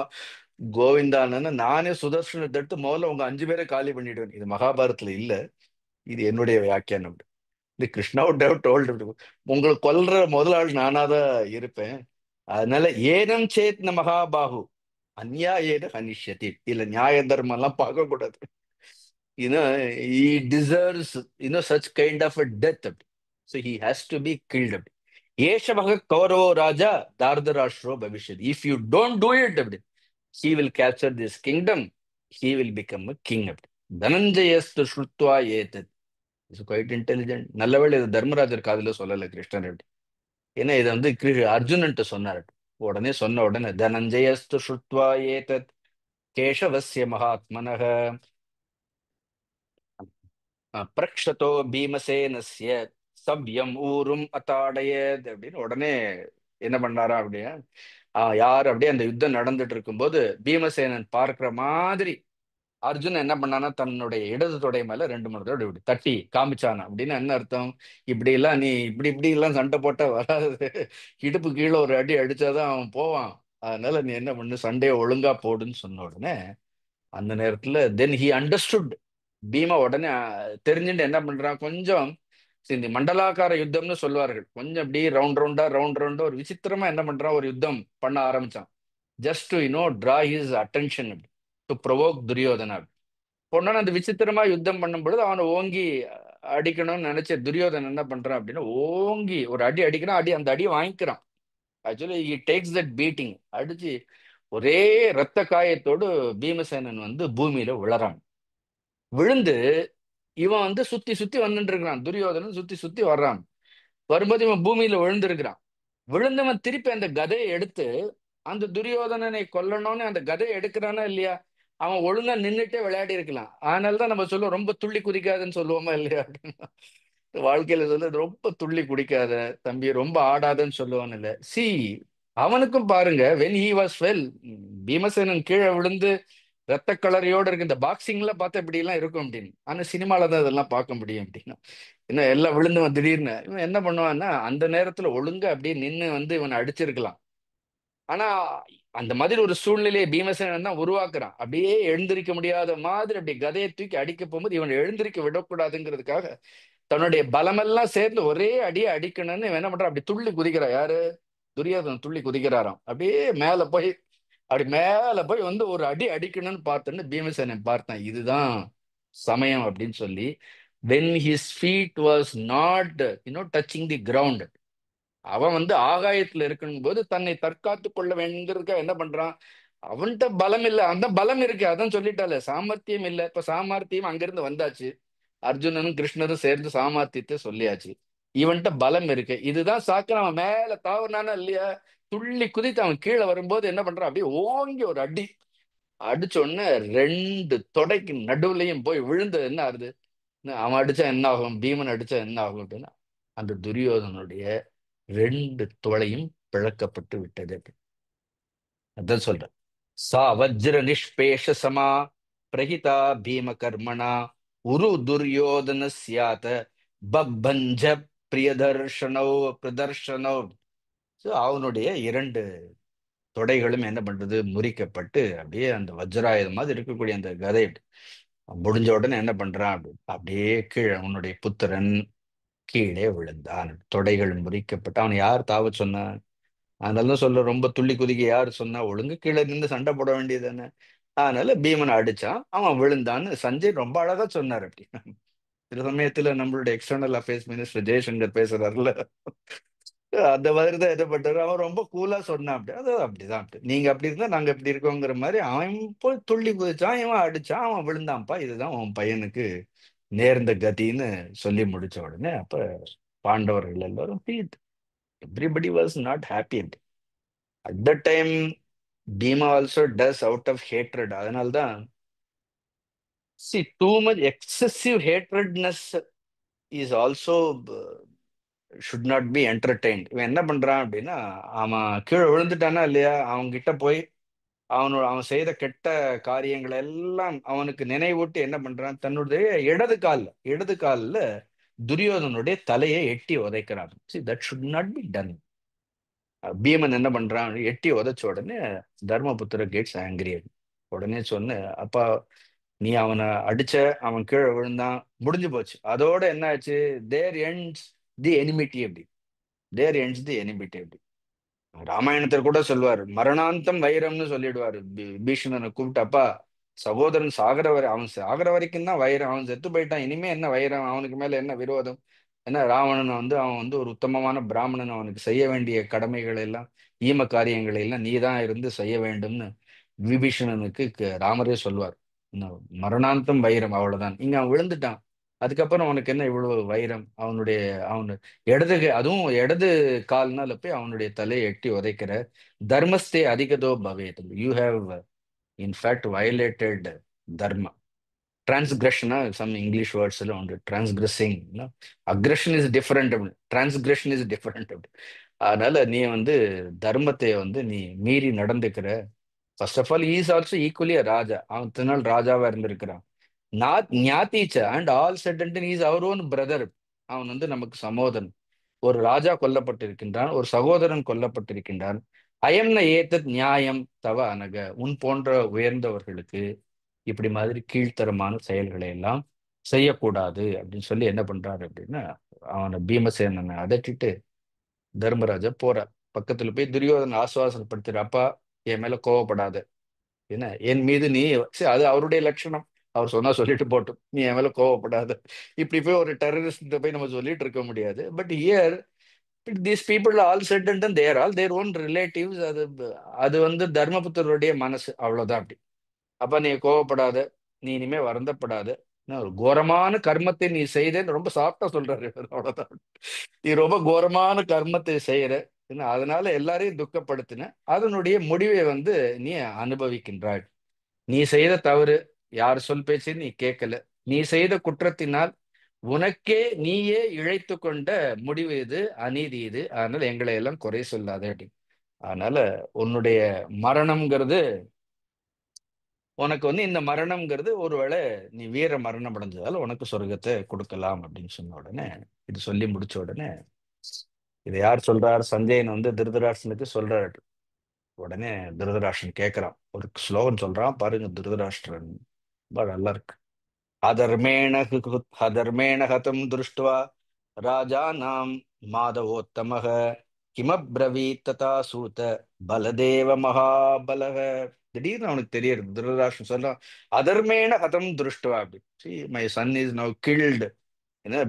கோவிந்தான்னு நானே சுதர்ஷனத்தை எடுத்து முதல்ல உங்க 5 பேரை காலி பண்ணிடுவேன். இது மகாபாரதத்துல இல்ல, இது என்னுடைய வியாக்கியானம். இது Krishna would have told him, உங்களை கொல்ற முதல் ஆள் நானாதான் இருப்பேன். அதனால ஏனம் சேத்ன மகாபாகு அந்நியாயேன ஹனிஷ்யதி, இல்ல நியாய தர்மம் எல்லாம் பார்க்க கூடாது. he deserves such kind of a death. So he has to be killed. ஏஷவக கௌரவோ Raja தார்தராஷ்டிரோ பவிஷ்யதி. If you don't do it, he will capture this kingdom, he will become a king. தனஞ்சயஸ்து ஸ்ருத்வா ஏதத். Is quite intelligent. நல்லவேளை இது தர்மராஜர் காதுல சொல்லல கிருஷ்ணர் அப்படி. ஏன்னா இதை வந்து அர்ஜுனன்ட்டு சொன்னார். உடனே சொன்ன உடனே தனஞ்சயஸ்து ஸ்ருத்வா ஏதத் கேசவஸ்ய மகாத்மனக பிரக்ஷதோ பீமசேனஸ்ய சவ்யம் ஊரும் அத்தாடையத் அப்படின்னு உடனே என்ன பண்ணாரா அப்படியே, யார் அப்படியே அந்த யுத்தம் நடந்துட்டு இருக்கும்போது பீமசேனன் பார்க்கிற மாதிரி அர்ஜுன் என்ன பண்ணானா தன்னுடைய இடது தொடை மேல 2-3 தடவை இப்படி தட்டி காமிச்சானா. அப்படின்னு என்ன அர்த்தம்? இப்படி எல்லாம் நீ இப்படி இப்படி எல்லாம் சண்டை போட்டா வராது, இடுப்பு கீழே ஒரு அடி அடிச்சாதான் அவன் போவான். அதனால நீ என்ன பண்ணு, சண்டையை ஒழுங்கா போடுன்னு சொன்ன உடனே அந்த நேரத்துல தென் ஹி அண்டர்ஸ்டுட். பீமா உடனே தெரிஞ்சுட்டு என்ன பண்றான், கொஞ்சம் இந்த மண்டலாக்கார யுத்தம்னு சொல்வார்கள், கொஞ்சம் அப்படி ரவுண்ட் ரவுண்டா ஒரு விசித்திரமா என்ன பண்றான், ஒரு யுத்தம் பண்ண ஆரம்பிச்சான். Just to draw his attention, to provoke Duryodhana. பொண்ணு அந்த விசித்திரமா யுத்தம் பண்ணும் பொழுது அவனை ஓங்கி அடிக்கணும்னு நினைச்ச துரியோதனன் என்ன பண்றான் அப்படின்னா, ஓங்கி ஒரு அடி அடிக்கிறான். அந்த அடியை வாங்கிக்கிறான். Actually he takes that beating. அடிச்சு ஒரே ரத்த காயத்தோடு பீமசேனன் வந்து பூமியில விழறான். விழுந்து இவன் வந்து சுத்தி சுத்தி வந்துட்டு இருக்கிறான். துரியோதனன் சுத்தி சுத்தி வர்றான். வரும்போது இவன் பூமியில விழுந்திருக்கிறான். விழுந்தவன் திருப்பி அந்த கதையை எடுத்து அந்த துரியோதனனை கொல்லணும்னு அந்த கதையை எடுக்கிறானா இல்லையா, அவன் ஒழுங்கா நின்றுட்டே விளையாடி இருக்கலாம். அதனாலதான் நம்ம சொல்லுவோம் ரொம்ப துள்ளி குதிக்காதுன்னு சொல்லுவோமா இல்லையா அப்படின்னா. வாழ்க்கையில சொல்ல ரொம்ப துள்ளி குடிக்காத தம்பி, ரொம்ப ஆடாதன்னு சொல்லுவான்னு இல்ல. சி, அவனுக்கும் பாருங்க, when he was well, Bhimasenan கீழே விழுந்து ரத்த கலரியோட இருக்கு. இந்த பாக்ஸிங்ல பார்த்தா இப்படி எல்லாம் இருக்கும் அப்படின்னு, ஆனா சினிமால தான் இதெல்லாம் பார்க்க முடியும் அப்படின்னா. இன்னும் எல்லாம் விழுந்து திடீர்னு இவன் என்ன பண்ணுவான்னா அந்த நேரத்துல ஒழுங்கா அப்படியே நின்று வந்து இவனை அடிச்சிருக்கலாம். ஆனா அந்த மாதிரி ஒரு சூழ்நிலையை பீமசேனன் தான் உருவாக்குறான். அப்படியே எழுந்திருக்க முடியாத மாதிரி அப்படி கதையை தூக்கி அடிக்க போகும்போது இவன் எழுந்திருக்க விடக்கூடாதுங்கிறதுக்காக தன்னுடைய பலமெல்லாம் சேர்ந்து ஒரே அடியை அடிக்கணும்னு இவன் என்ன பண்றான், அப்படி துள்ளி குதிக்கிறா. யாரு? துரியோதனன் துள்ளி குதிக்கிறாராம். அப்படியே மேல போய் அப்படி மேல போய் வந்து ஒரு அடி அடிக்கணும்னு பார்த்தோன்னு பீமசேனன் பார்த்தான், இதுதான் சமயம் அப்படின்னு சொல்லி, when his feet was not touching the ground, அவன் வந்து ஆகாயத்துல இருக்கணும் போது தன்னை தற்காத்து கொள்ள வேண்டியதுக்காக என்ன பண்றான், அவன்கிட்ட பலம் இல்ல, அந்த பலம் இருக்கு, அதான் சொல்லிட்டால சாமர்த்தியம் இல்ல. இப்ப சாமர்த்தியம் அங்கிருந்து வந்தாச்சு, அர்ஜுனனும் கிருஷ்ணரும் சேர்ந்து சாமர்த்தியத்தை சொல்லியாச்சு, இவன்கிட்ட பலம் இருக்கு. இதுதான் சாக்கு அவன் மேல தாவனானா இல்லையா, துள்ளி குதித்து அவன் கீழே வரும்போது என்ன பண்றான், அப்படியே ஓங்கி ஒரு அடி அடிச்ச உடனே 2 தொடைக்கு நடுவுலயும் போய் விழுந்தது. என்ன ஆகுது, அவன் அடிச்சா என்ன ஆகும், பீமன் அடிச்சா என்ன ஆகும் அப்படின்னா, அந்த துரியோதனுடைய 2 தொடையும் பிளக்கப்பட்டு விட்டது அப்படி. அதான் சொல்றேன். சா வஜ்ர நிஷ்பேஷ சமா பிரகிதா பீம கர்மணா உரு துரியோதன சியாத பப்பஞ்ச பிரியதர்ஷனோ பிரதர்ஷனோ. So, அவனுடைய 2 தொடைகளும் என்ன பண்றது, முறிக்கப்பட்டு அப்படியே அந்த வஜ்ராயுதம் மாதிரி இருக்கக்கூடிய அந்த கதை முடிஞ்ச உடனே என்ன பண்றான், அப்படியே கீழே உன்னுடைய புத்திரன் கீழே விழுந்தான். தொடைகள் முறிக்கப்பட்டு அவன் யார் தாவ சொன்னா, அதனால தான் சொல்ல, ரொம்ப துள்ளி குதிக்க யார் சொன்னா, ஒழுங்கு கீழே நின்று சண்டை போட வேண்டியதுதானே. அதனால பீமனை அடிச்சான், அவன் விழுந்தான்னு சஞ்சய் ரொம்ப அழகா சொன்னார் அப்படி. சில சமயத்துல நம்மளுடைய எக்ஸ்டர்னல் அஃபேர்ஸ் மினிஸ்டர் ஜெய்சங்கர் பேசுறாருல, அந்த மாதிரி தான் என்ன பண்றாரு, அவன் ரொம்ப கூலா சொன்னான் அப்படி. அது அப்படிதான் அப்படி, நீங்க அப்படி இருந்தா நாங்க இப்படி இருக்கோங்கிற மாதிரி அவன் போய் துள்ளி குதிச்சான், இவன் அடிச்சான், அவன் விழுந்தான்ப்பா, இதுதான் உன் பையனுக்கு நேர்ந்த கதின்னு சொல்லி முடிச்ச உடனே அப்ப பாண்டவர்கள் எல்லாரும் everybody was not happy. At the time Bhima also does out of hatred. அதனால்தான் see too much excessive hatredness is also should not be entertained. இவன் என்ன பண்றான் அப்படின்னா, அவன் கீழே விழுந்துட்டானா இல்லையா, அவங்க கிட்ட போய் அவன் செய்த கெட்ட காரியங்கள் எல்லாம் அவனுக்கு நினைவூட்டி என்ன பண்றான், தன்னுடைய இடது கால்ல துரியோதனுடைய தலையை எட்டி உதைக்கிறான். See, that should not be done. Bheeman என்ன பண்றான், எட்டி உதைச்ச உடனே தர்மபுத்திர கெட்ஸ் ஆங்கிரி. உடனே சொன்ன, அப்பா நீ அவனை அடிச்ச, அவன் கீழே விழுந்தான், முடிஞ்சு போச்சு, அதோட என்ன ஆச்சு, தேர் எண்ட்ஸ் தி எனிமிட்டி அப்படி. தேர் எண்ட்ஸ் தி எனிமிட்டி அப்படி. ராமாயணத்துல கூட சொல்லுவாரு, மரணாந்தம் வைரம்னு சொல்லிடுவாரு. பீஷ்மனை கூப்பிட்டப்பா, சகோதரன் சாகர வரை, அவன் சாகர வரைக்கும் தான் வைரம், அவன் செத்து போயிட்டான், இனிமே என்ன வைரம், அவனுக்கு மேல என்ன விரோதம். ஏன்னா ராவணன் அவன் ஒரு உத்தமமான பிராமணன், அவனுக்கு செய்ய வேண்டிய கடமைகளை எல்லாம், ஈம காரியங்களை எல்லாம் நீ தான் இருந்து செய்ய வேண்டும்னு விபீஷணனுக்கு ராமரே சொல்வார். மரணாந்தம் வைரம், அவ்வளவுதான். இங்க அவன் விழுந்துட்டான், அதுக்கப்புறம் அவனுக்கு என்ன இவ்வளவு வைரம், அவனு அதுவும் இடது கால்னால போய் அவனுடைய தலையை எட்டி உதைக்கிற. தர்மஸ்தே அதிகதோ பவேத், you have in fact violated dharma. டிரான்ஸ்கிரஷனா சம் இங்கிலீஷ் வேர்ட்ஸ்ல உண்டு, transgressing. Aggression is different, transgression is different. அதனால நீ தர்மத்தை நீ மீறி நடந்துக்கிற. First of all is also equally raja, அவன் இத்தனை நாள் ராஜாவா இருந்திருக்கிறான். நாட் ஞாத்தீச்ச and all set and is our own brother. அவன் நமக்கு சமோதரன். ஒரு ராஜா கொல்லப்பட்டிருக்கின்றான், ஒரு சகோதரன் கொல்லப்பட்டிருக்கின்றான். அயம்ன ஏத்தத் நியாயம் தவ அனக, உன் போன்ற உயர்ந்தவர்களுக்கு இப்படி மாதிரி கீழ்த்தரமான செயல்களை எல்லாம் செய்யக்கூடாது அப்படின்னு சொல்லி என்ன பண்றாரு அப்படின்னா, அவனை பீமசேனனை அதட்டிட்டு தர்மராஜா போறார். பக்கத்துல போய் துரியோதனை ஆசுவாசப்படுத்துற, அப்பா என் மேல கோவப்படாத, என்ன என் மீது நீ சரி, அது அவருடைய லட்சணம், அவர் சொன்னா சொல்லிட்டு போட்டும், நீ என் மேல கோவப்படாத. இப்படி போய் ஒரு டெரரிஸ்ட் போய் நம்ம சொல்லிட்டு இருக்க முடியாது. But here these people all set and they're all their own relatives. அது அது தர்மபுத்தருடைய மனசு, அவ்வளவுதான் அப்படி. அப்ப நீ கோவப்படாத, நீ இனிமே வருந்தப்படாத, ஒரு கோரமான கர்மத்தை நீ செய்தேன்னு ரொம்ப சாப்பிட்டா சொல்றாரு இவர். அவ்வளவுதான். நீ ரொம்ப கோரமான கர்மத்தை செய்யற, அதனால எல்லாரையும் துக்கப்படுத்தின, அதனுடைய முடிவை நீ அனுபவிக்கின்றாய். நீ செய்த தவறு, யார் சொல் பேச்சு நீ கேட்கல, நீ செய்த குற்றத்தினால் உனக்கே நீயே இழைத்து கொண்ட முடிவு இது, அநீதி இது. அதனால எங்களை எல்லாம் குறை சொல்லாத அப்படி. அதனால உன்னுடைய மரணம்ங்கிறது, உனக்கு இந்த மரணம்ங்கிறது ஒருவேளை நீ வீர மரணம் அடைஞ்சதால உனக்கு சொர்க்கத்தை கொடுக்கலாம் அப்படின்னு சொன்ன உடனே, இது சொல்லி முடிச்ச உடனே, இதை யார் சொல்றார், சஞ்சயன் திருதராஷ்டனுக்கு சொல்றாரு. உடனே திருதராஷ்டிரன் கேட்கிறான், ஒரு ஸ்லோகன் சொல்றான் பாருங்க திருதராஷ்டிரன், ரொம்ப நல்லா இருக்கு. அதர்மேண ஹதம் திருஷ்டுவா ராஜானாம் மாதவோத்தமக கிமப்ரவீத் ததா சூத பலதேவ மகாபலக. திடீர்னு அவனுக்கு தெரியுது, திருதராஷ்டிரன் சொல்றான், அதர்மேண ஹதம் திருஷ்டுவா அப்படி. See, my son is now killed,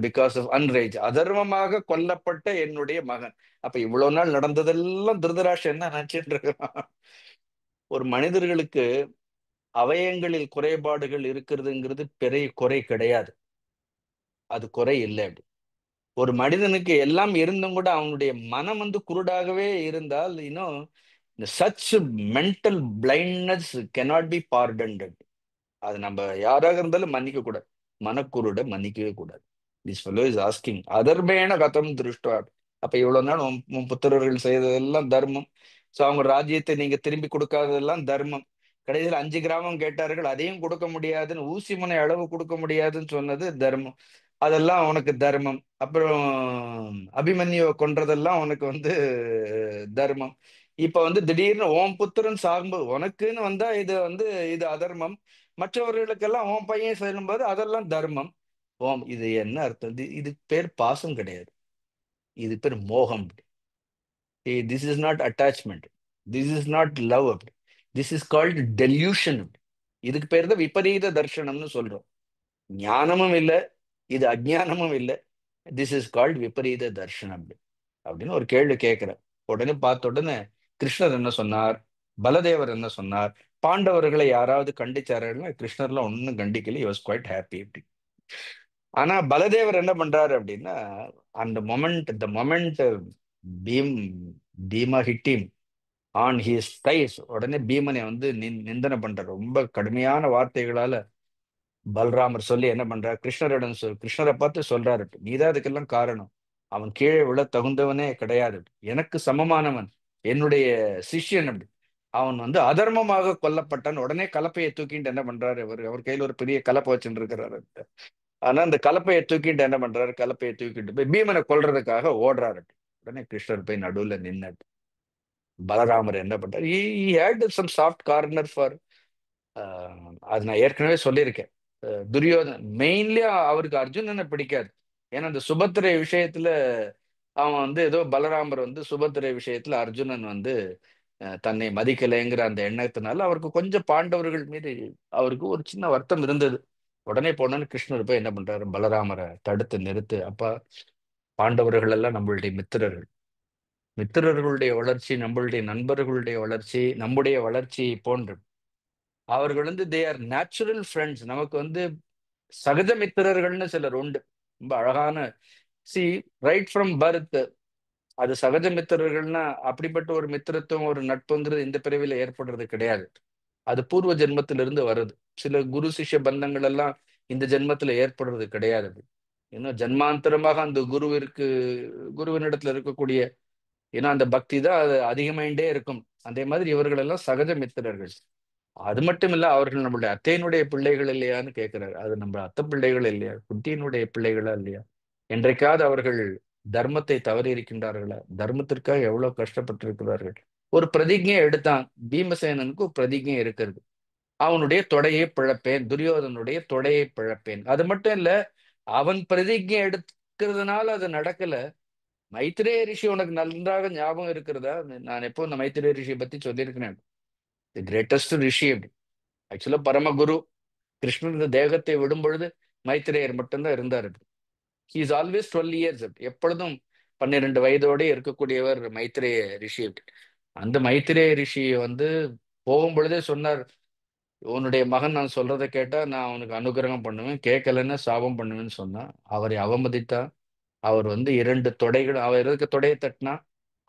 because of enrage, அதர்மமாக கொல்லப்பட்ட என்னுடைய மகன். அப்ப இவ்வளவு நாள் நடந்ததெல்லாம் திருதராஷ்டிரன் என்ன நினைச்சிட்டு இருக்கான், ஒரு மனிதர்களுக்கு அவயங்களில் குறைபாடுகள் இருக்கிறதுங்கிறது பெரிய குறை கிடையாது, அது குறை இல்லை அப்படி. ஒரு மனிதனுக்கு எல்லாம் இருந்தும் கூட அவனுடைய மனம் வந்து குருடாகவே இருந்தால், இன்னும் such mental blindness cannot be pardoned. அது நம்ம யாராக இருந்தாலும் மன்னிக்க கூடாது. மனக்குருட மன்னிக்கவே கூடாது. திஸ் fellow இஸ் ஆஸ்கிங் அதர்மேன கதம் திருஷ்டா. அப்ப இவ்வளவு நாள் உன் புத்திரர்கள் செய்ததெல்லாம் தர்மம். சோ அவங்க ராஜ்யத்தை நீங்க திரும்பி கொடுக்காததெல்லாம் தர்மம். கடைசியில் 5 கிராமம் கேட்டார்கள், அதையும் கொடுக்க முடியாதுன்னு, ஊசி முனை அளவு கொடுக்க முடியாதுன்னு சொன்னது தர்மம். அதெல்லாம் உனக்கு தர்மம். அப்புறம் அபிமன்யுவை கொன்றதெல்லாம் உனக்கு வந்து தர்மம். இப்ப வந்து திடீர்னு உன் புத்திரன் சாகும்போது உனக்குன்னு வந்தா இது வந்து இது அதர்மம். மற்றவர்களுக்கெல்லாம் உன் பையன் செல்லும்போது அதெல்லாம் தர்மம். ஓம் இது என்ன அர்த்தம்? இது பேர் பாசம் கிடையாது. இது பேர் மோகம். This is not attachment. This is not love. This is called delusion. இதுக்கு பேர் தான் விபரீத தர்ஷனம்னு சொல்றோம். ஞானமும் இல்லை, இது அஜ்ஞானமும் இல்லை. திஸ் இஸ் கால்டு விபரீத தர்ஷனம் அப்படின்னு ஒரு கேள்வி கேட்கிறேன். உடனே பார்த்த உடனே கிருஷ்ணர் என்ன சொன்னார், பலதேவர் என்ன சொன்னார், பாண்டவர்களை யாராவது கண்டிச்சாருன்னா கிருஷ்ணர்லாம் ஒன்னும் கண்டிக்கல. வாஸ் குவைட் ஹாப்பி அப்படி. ஆனா பலதேவர் என்ன பண்றாரு அப்படின்னா, அந்த moment the moment Bhim Bhima hit him on his thighs, உடனே பீமனை வந்து நிந்தனை பண்றாரு. ரொம்ப கடுமையான வார்த்தைகளால பலராமர் சொல்லி என்ன பண்றார், கிருஷ்ணரிடம் கிருஷ்ணரை பார்த்து சொல்றாரு, நீதான் இதுக்கெல்லாம் காரணம். அவன் கீழே விழ தகுந்தவனே கிடையாது, எனக்கு சமமானவன், என்னுடைய சிஷ்யன் அப்படி. அவன் வந்து அதர்மமாக கொல்லப்பட்டான். உடனே கலப்பையை தூக்கிட்டு என்ன பண்றாரு, அவர் கையில ஒரு பெரிய கலப்பை வச்சுட்டு இருக்கிறாரு. ஆனா அந்த கலப்பையை தூக்கிட்டு என்ன பண்றாரு, கலப்பையை தூக்கிட்டு போய் பீமனை கொல்றதுக்காக ஓடுறாரு. உடனே கிருஷ்ணர் போய் நடுவுல நின்னு பலராமர் என்ன பண்றாரு, he had some soft corner for அது நான் ஏற்கனவே சொல்லியிருக்கேன். துரியோதன் மெயின்லி அவருக்கு அர்ஜுனனை பிடிக்காது. ஏன்னா அந்த சுபத்திரை விஷயத்துல அவன் வந்து ஏதோ பலராமர் வந்து சுபத்திரை விஷயத்துல அர்ஜுனன் வந்து தன்னை மதிக்கலைங்கிற அந்த எண்ணத்தினால அவருக்கு கொஞ்சம் பாண்டவர்கள் மீது அவருக்கு ஒரு சின்ன வருத்தம் இருந்தது. உடனே போனோன்னு கிருஷ்ணர் போய் என்ன பண்றாரு, பலராமரை தடுத்து நிறுத்து, அப்பா பாண்டவர்கள் எல்லாம் நம்மளுடைய மித்திரர்கள். மித்திரர்களுடைய வளர்ச்சி நம்மளுடைய நண்பர்களுடைய வளர்ச்சி நம்முடைய வளர்ச்சி போன்று. அவர்கள் வந்து தே ஆர் நேச்சுரல் ஃப்ரெண்ட்ஸ். நமக்கு வந்து சகஜ மித்திரர்கள்னு சிலர் உண்டு. ரொம்ப அழகான சி ரைட் ஃப்ரம் பர்த். அது சகஜ மித்திரர்கள்னா அப்படிப்பட்ட ஒரு மித்திரத்துவம் ஒரு நட்புங்கிறது இந்த பிறவில ஏற்படுறது கிடையாது. அது பூர்வ ஜென்மத்திலிருந்து வருது. சில குரு சிஷ்ய பந்தங்கள் எல்லாம் இந்த ஜென்மத்துல ஏற்படுறது கிடையாது. ஏன்னா ஜன்மாந்தரமாக அந்த குருவினிடத்துல இருக்கக்கூடிய, ஏன்னா அந்த பக்தி தான் அது அதிகமாயிண்டே இருக்கும். அதே மாதிரி இவர்கள் எல்லாம் சகஜ மித்திரர்கள். அது மட்டும் இல்ல, அவர்கள் நம்மளுடைய அத்தையினுடைய பிள்ளைகள் இல்லையான்னு கேட்கிறாரு. அது நம்ம அத்தை பிள்ளைகள் இல்லையா, குட்டியினுடைய பிள்ளைகளா இல்லையா? என்றைக்காவது அவர்கள் தர்மத்தை தவறி இருக்கின்றார்களா? தர்மத்திற்காக எவ்வளவு கஷ்டப்பட்டிருக்கிறார்கள். ஒரு பிரதிஜை எடுத்தான். பீமசேனனுக்கு ஒரு பிரதிஜை இருக்கிறது, அவனுடைய தொடையை பிழப்பேன், துரியோதனுடைய தொடையை பிழப்பேன். அது மட்டும் இல்ல, அவன் பிரதிஜை எடுக்கிறதுனால அது நடக்கல. மைத்ரேய ரிஷி உனக்கு நன்றாக ஞாபகம் இருக்கிறதா? நான் எப்போ இந்த மைத்ரேய ரிஷியை பத்தி சொல்லியிருக்கிறேன். தி கிரேட்டஸ்ட் ரிஷி அப்படி. ஆக்சுவலா பரமகுரு. கிருஷ்ணன் இந்த தேகத்தை விடும் பொழுது மைத்ரேயர் மட்டும்தான் இருந்தார். He is always 12 years. எப்பொழுதும் 12 வயதோட இருக்கக்கூடியவர் மைத்ரேய ரிஷி. அந்த மைத்ரேய ரிஷி வந்து போகும் பொழுதே சொன்னார், உன்னுடைய மகன் நான் சொல்றதை கேட்டா நான் அவனுக்கு அனுகிரகம் பண்ணுவேன், கேட்கலன்னு சாபம் பண்ணுவேன்னு சொன்னா. அவரை அவமதித்தா. அவர் வந்து 2 தொடைகள், அவர் இருக்க தொடையை தட்டினா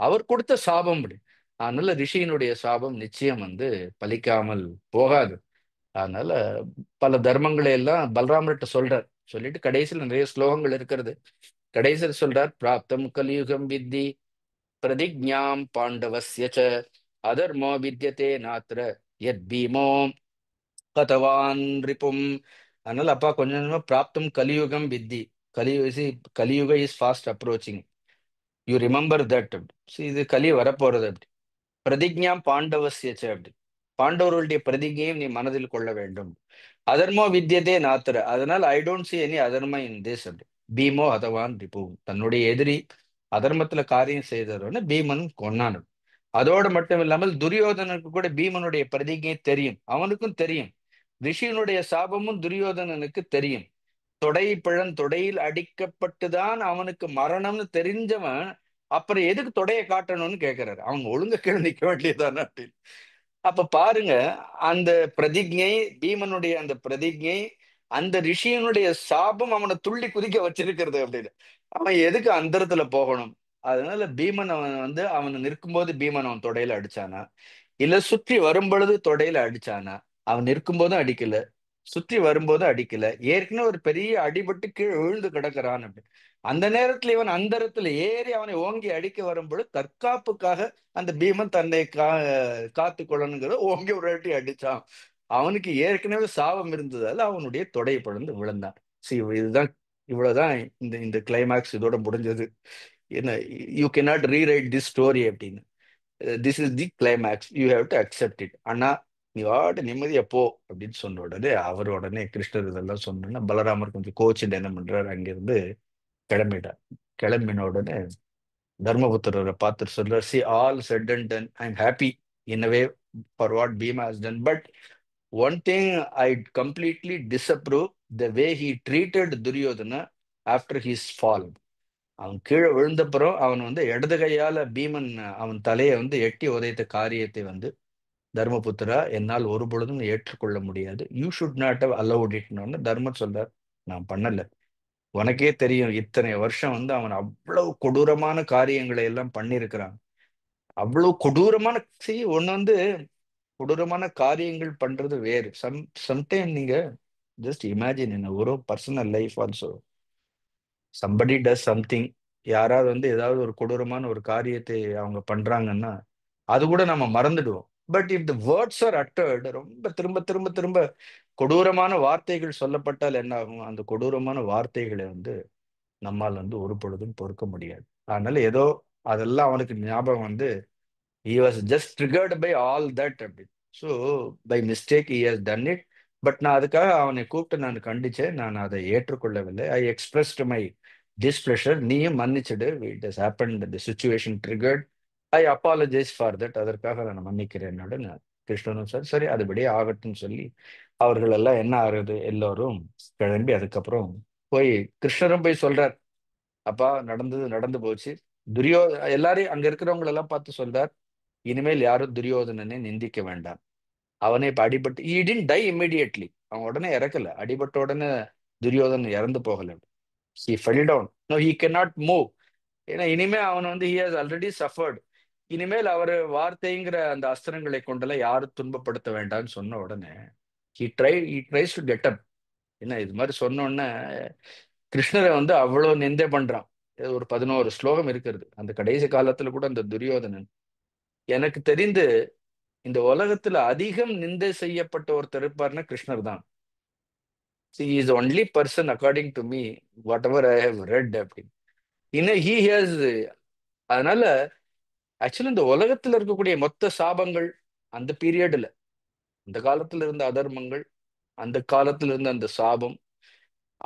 அவர் கொடுத்த சாபம் அப்படி. அதனால ரிஷியினுடைய சாபம் நிச்சயம் வந்து பலிக்காமல் போகாது. அதனால பல தர்மங்களை எல்லாம் பலராமர்கிட்ட சொல்றார். சொல்லிட்டு கடைசியில் நிறைய ஸ்லோகங்கள் இருக்கிறது. கடைசியில் சொல்றார், பிராப்தம் கலியுகம் வித்தி பிரதிஜ்ஞாம் பாண்டவஸ்ய ச அதர்மோ வித்யதே நாத்ர யத் பீமோ கதவான் ரிபும். அதனால அப்பா கொஞ்சம் கொஞ்சமா பிராப்தம் கலியுகம் வித்தி. கலியுக is fast approaching. You remember that. இது கலி வரப்போறது அப்படி. பிரதிஜ்ஞாம் பாண்டவஸ்யச்ச அப்படி. பாண்டவர்களுடைய பிரதிஜையும் நீ மனதில் கொள்ள வேண்டும். அதர்மோ வித்தியதே நாத்திர, அதனால் ஐ டோன்ட் see எனி அதர்ம இன் திஸ் அப்படி. பீமோ ஹதவான் ரிபு, தன்னுடைய எதிரி அதர்மத்துல காரியம் செய்தவன பீமன் கொன்னான். அதோடு மட்டும் இல்லாமல் துரியோதனனுக்கு கூட பீமனுடைய பிரதிஜை தெரியும், அவனுக்கும் தெரியும். ரிஷியனுடைய சாபமும் துரியோதனனுக்கு தெரியும். தொடையில் அடிக்கப்பட்டுதான் அவனுக்கு மரணம்னு தெரிஞ்சவன் அப்புறம் எதுக்கு தொடையை காட்டணும்னு கேட்கிறாரு. அவங்க ஒழுங்க கீழே நிக்க வேண்டியதானே அப்படின்னு. அப்ப பாருங்க, அந்த பிரதிஜை, பீமனுடைய அந்த பிரதிஜை அந்த ரிஷியனுடைய சாபம் அவனை துள்ளி குதிக்க வச்சிருக்கிறது அப்படின்னு. அவன் எதுக்கு அந்தரத்துல போகணும்? அதனால பீமன் அவன் வந்து அவன் நிற்கும்போது பீமன் அவன் தொடையில அடிச்சானா, இல்ல சுற்றி வரும் பொழுது தொடையில அடிச்சானா? அவன் நிற்கும்போதும் அடிக்கல, சுற்றி வரும்போதும் அடிக்கல. ஏற்கனவே ஒரு பெரிய அடிபட்டு கீழே விழுந்து கிடக்குறான் அப்படி. அந்த நேரத்துல இவன் அந்தரத்துல ஏறி அவனை ஓங்கி அடிக்க வரும்பொழுது தற்காப்புக்காக அந்த பீமன் தன்னை காத்து கொள்ளணுங்கிற ஓங்கி ஒரு அடி அடிச்சான். அவனுக்கு ஏற்கனவே சாபம் இருந்ததால அவனுடைய தொடை பிளந்து விழுந்தான். இதுதான், இவ்வளவுதான். இந்த இந்த கிளைமேக்ஸ் இதோட முடிஞ்சது. என்ன, you cannot rewrite this story அப்படின்னு. This is the climax, you have to accept it. ஆனா நீ வாட்டு நிம்மதியா போ அப்படின்னு சொன்ன உடனே அவர் உடனே கிருஷ்ணர் இதெல்லாம் சொன்னோன்னா பலராமர் கொஞ்சம் கோச்சிட்டு என்ன பண்றாரு, அங்கிருந்து கிளம்பிட்டார். கிளம்பின உடனே தர்மபுத்திரரை பார்த்துட்டு சொல்றார், see all set and done, I am happy in a way for what Bhima has done, but one thing I completely disapprove the way he treated Duryodhana after his fall. அவன் கீழே விழுந்தப்புறம் அவன் வந்து இடது கையால பீமன் அவன் தலையை வந்து எட்டி உதைத்த காரியத்தை வந்து தர்மபுத்திரா என்னால் ஒரு பொழுதும் ஏற்றுக்கொள்ள முடியாது. You should not have allowed இட்னு தர்மர் சொல்றார். நான் பண்ணல. உனக்கே தெரியும் இத்தனை வருஷம் வந்து அவன் அவ்வளவு கொடூரமான காரியங்களை எல்லாம் பண்ணியிருக்கிறான். அவ்வளவு கொடூரமான ஒண்ணு வந்து கொடூரமான காரியங்கள் பண்றது வேறு. சம்டைம் நீங்க ஜஸ்ட் இமேஜின் இன் ஒரு personal life also somebody does something, யாராவது வந்து ஏதாவது ஒரு கொடூரமான ஒரு காரியத்தை அவங்க பண்றாங்கன்னா அது கூட நம்ம மறந்துடுவோம். But if the words R uttered, ரொம்ப திரும்ப திரும்ப திரும்ப கொடூரமான வார்த்தைகள் சொல்லப்பட்டால் என்ன ஆகும்? அந்த கொடூரமான வார்த்தைகளை வந்து நம்மால் வந்து ஒரு பொழுதும் பொறுக்க முடியாது. அதனால ஏதோ அதெல்லாம் அவனுக்கு ஞாபகம் வந்து he was just triggered by all that அப்படி. So by mistake he has done it. But நான் அதுக்காக அவனை கூப்பிட்டு நான் கண்டிச்சேன். நான் அதை ஏற்றுக்கொள்ளவில்லை. I expressed my displeasure. நீயும் மன்னிச்சிடு, it has happened, the situation triggered, I apologise for that, அதற்காக நான் மன்னிக்கிறேன். நான் கிருஷ்ணனும் சார் சரி அதுபடியே ஆகட்டும்னு சொல்லி அவர்கள் எல்லாம் என்ன ஆகுது எல்லோரும் கிளம்பி அதுக்கப்புறம் போய் கிருஷ்ணரும் போய் சொல்றார், அப்பா நடந்தது நடந்து போச்சு. துரியோ எல்லாரையும் அங்க இருக்கிறவங்க எல்லாம் பார்த்து சொல்றார், இனிமேல் யாரும் துரியோதனனை நிந்திக்க வேண்டாம். அவனை இப்ப அடிபட்டு he didn't die immediately. அவன் உடனே இறக்கல. அடிபட்ட உடனே துரியோதனன் இறந்து போகல. he fell down. No, he cannot move. ஏன்னா இனிமே அவன் வந்து he has already suffered. இனிமேல் அவர் வார்த்தைங்கிற அந்த அஸ்திரங்களை கொண்டெல்லாம் யாரும் துன்பப்படுத்த வேண்டாம்னு சொன்ன உடனே he tries to get up. என்ன இது மாதிரி சொன்ன உடனே கிருஷ்ணரை வந்து அவ்வளவு நிந்தை பண்றான். இது ஒரு 11 ஸ்லோகம் இருக்கிறது. அந்த கடைசி காலத்துல கூட அந்த துரியோதனன், எனக்கு தெரிந்து இந்த உலகத்துல அதிகம் நிந்தை செய்யப்பட்ட ஒருத்தர் இருப்பார்னா கிருஷ்ணர் தான். he is the only person according to me whatever I have read அப்படின்னு. இன்னும் he has, அதனால ஆக்சுவலி இந்த உலகத்துல இருக்கக்கூடிய மொத்த சாபங்கள் அந்த பீரியட்ல, அந்த காலத்துல இருந்த அதர்மங்கள், அந்த காலத்துல இருந்த அந்த சாபம்,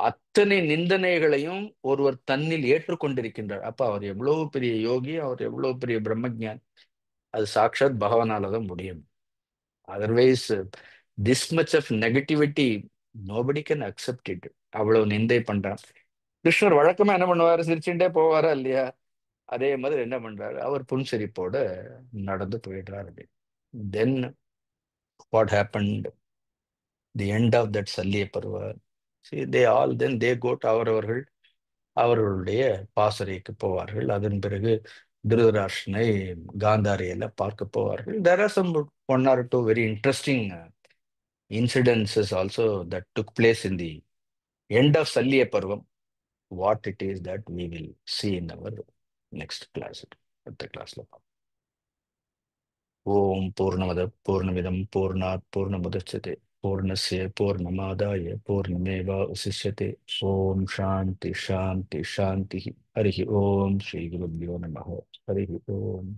அத்தனை நிந்தனைகளையும் ஒருவர் தன்னில் ஏற்றுக்கொண்டிருக்கின்றார். அப்ப அவர் எவ்வளவு பெரிய யோகி, அவர் எவ்வளவு பெரிய பிரம்மஞான். அது சாட்சாத் பகவானால தான் முடியும். Otherwise this much of negativity nobody can accept it. அவ்வளவு நிந்தை பண்றான். கிருஷ்ணர் வழக்கமா என்ன பண்ணுவாரு, சிரிச்சுட்டே போவாரா இல்லையா? அதே மாதிரி என்ன பண்றாரு, அவர் புன்சிரிப்போட நடந்து போயிடுறாரு. Then what happened, the end of that Shalya Parva, they all then they code, அவரவர்கள் அவர்களுடைய பாசறைக்கு போவார்கள். அதன் பிறகு திருதராஷ்டனை காந்தாரியில பார்க்க போவார்கள். There are some one or two very interesting incidences also that took place in the end of Salliya Parvam. What it is that we will see in our next class. அடுத்த கிளாஸ்ல ஓம் பூர்ணமத பூர்ணமிதம் பூர்ணாத் பூர்ணமுதச்யதே பூர்ணஸ்ய பூர்ணமாதாய பூர்ணமேவா உசிஷ்யதே. ஓம் சாந்தி சாந்தி சாந்தி. ஹரி ஓம் ஸ்ரீ குருப்யோ நமः. ஹரி ஓம்.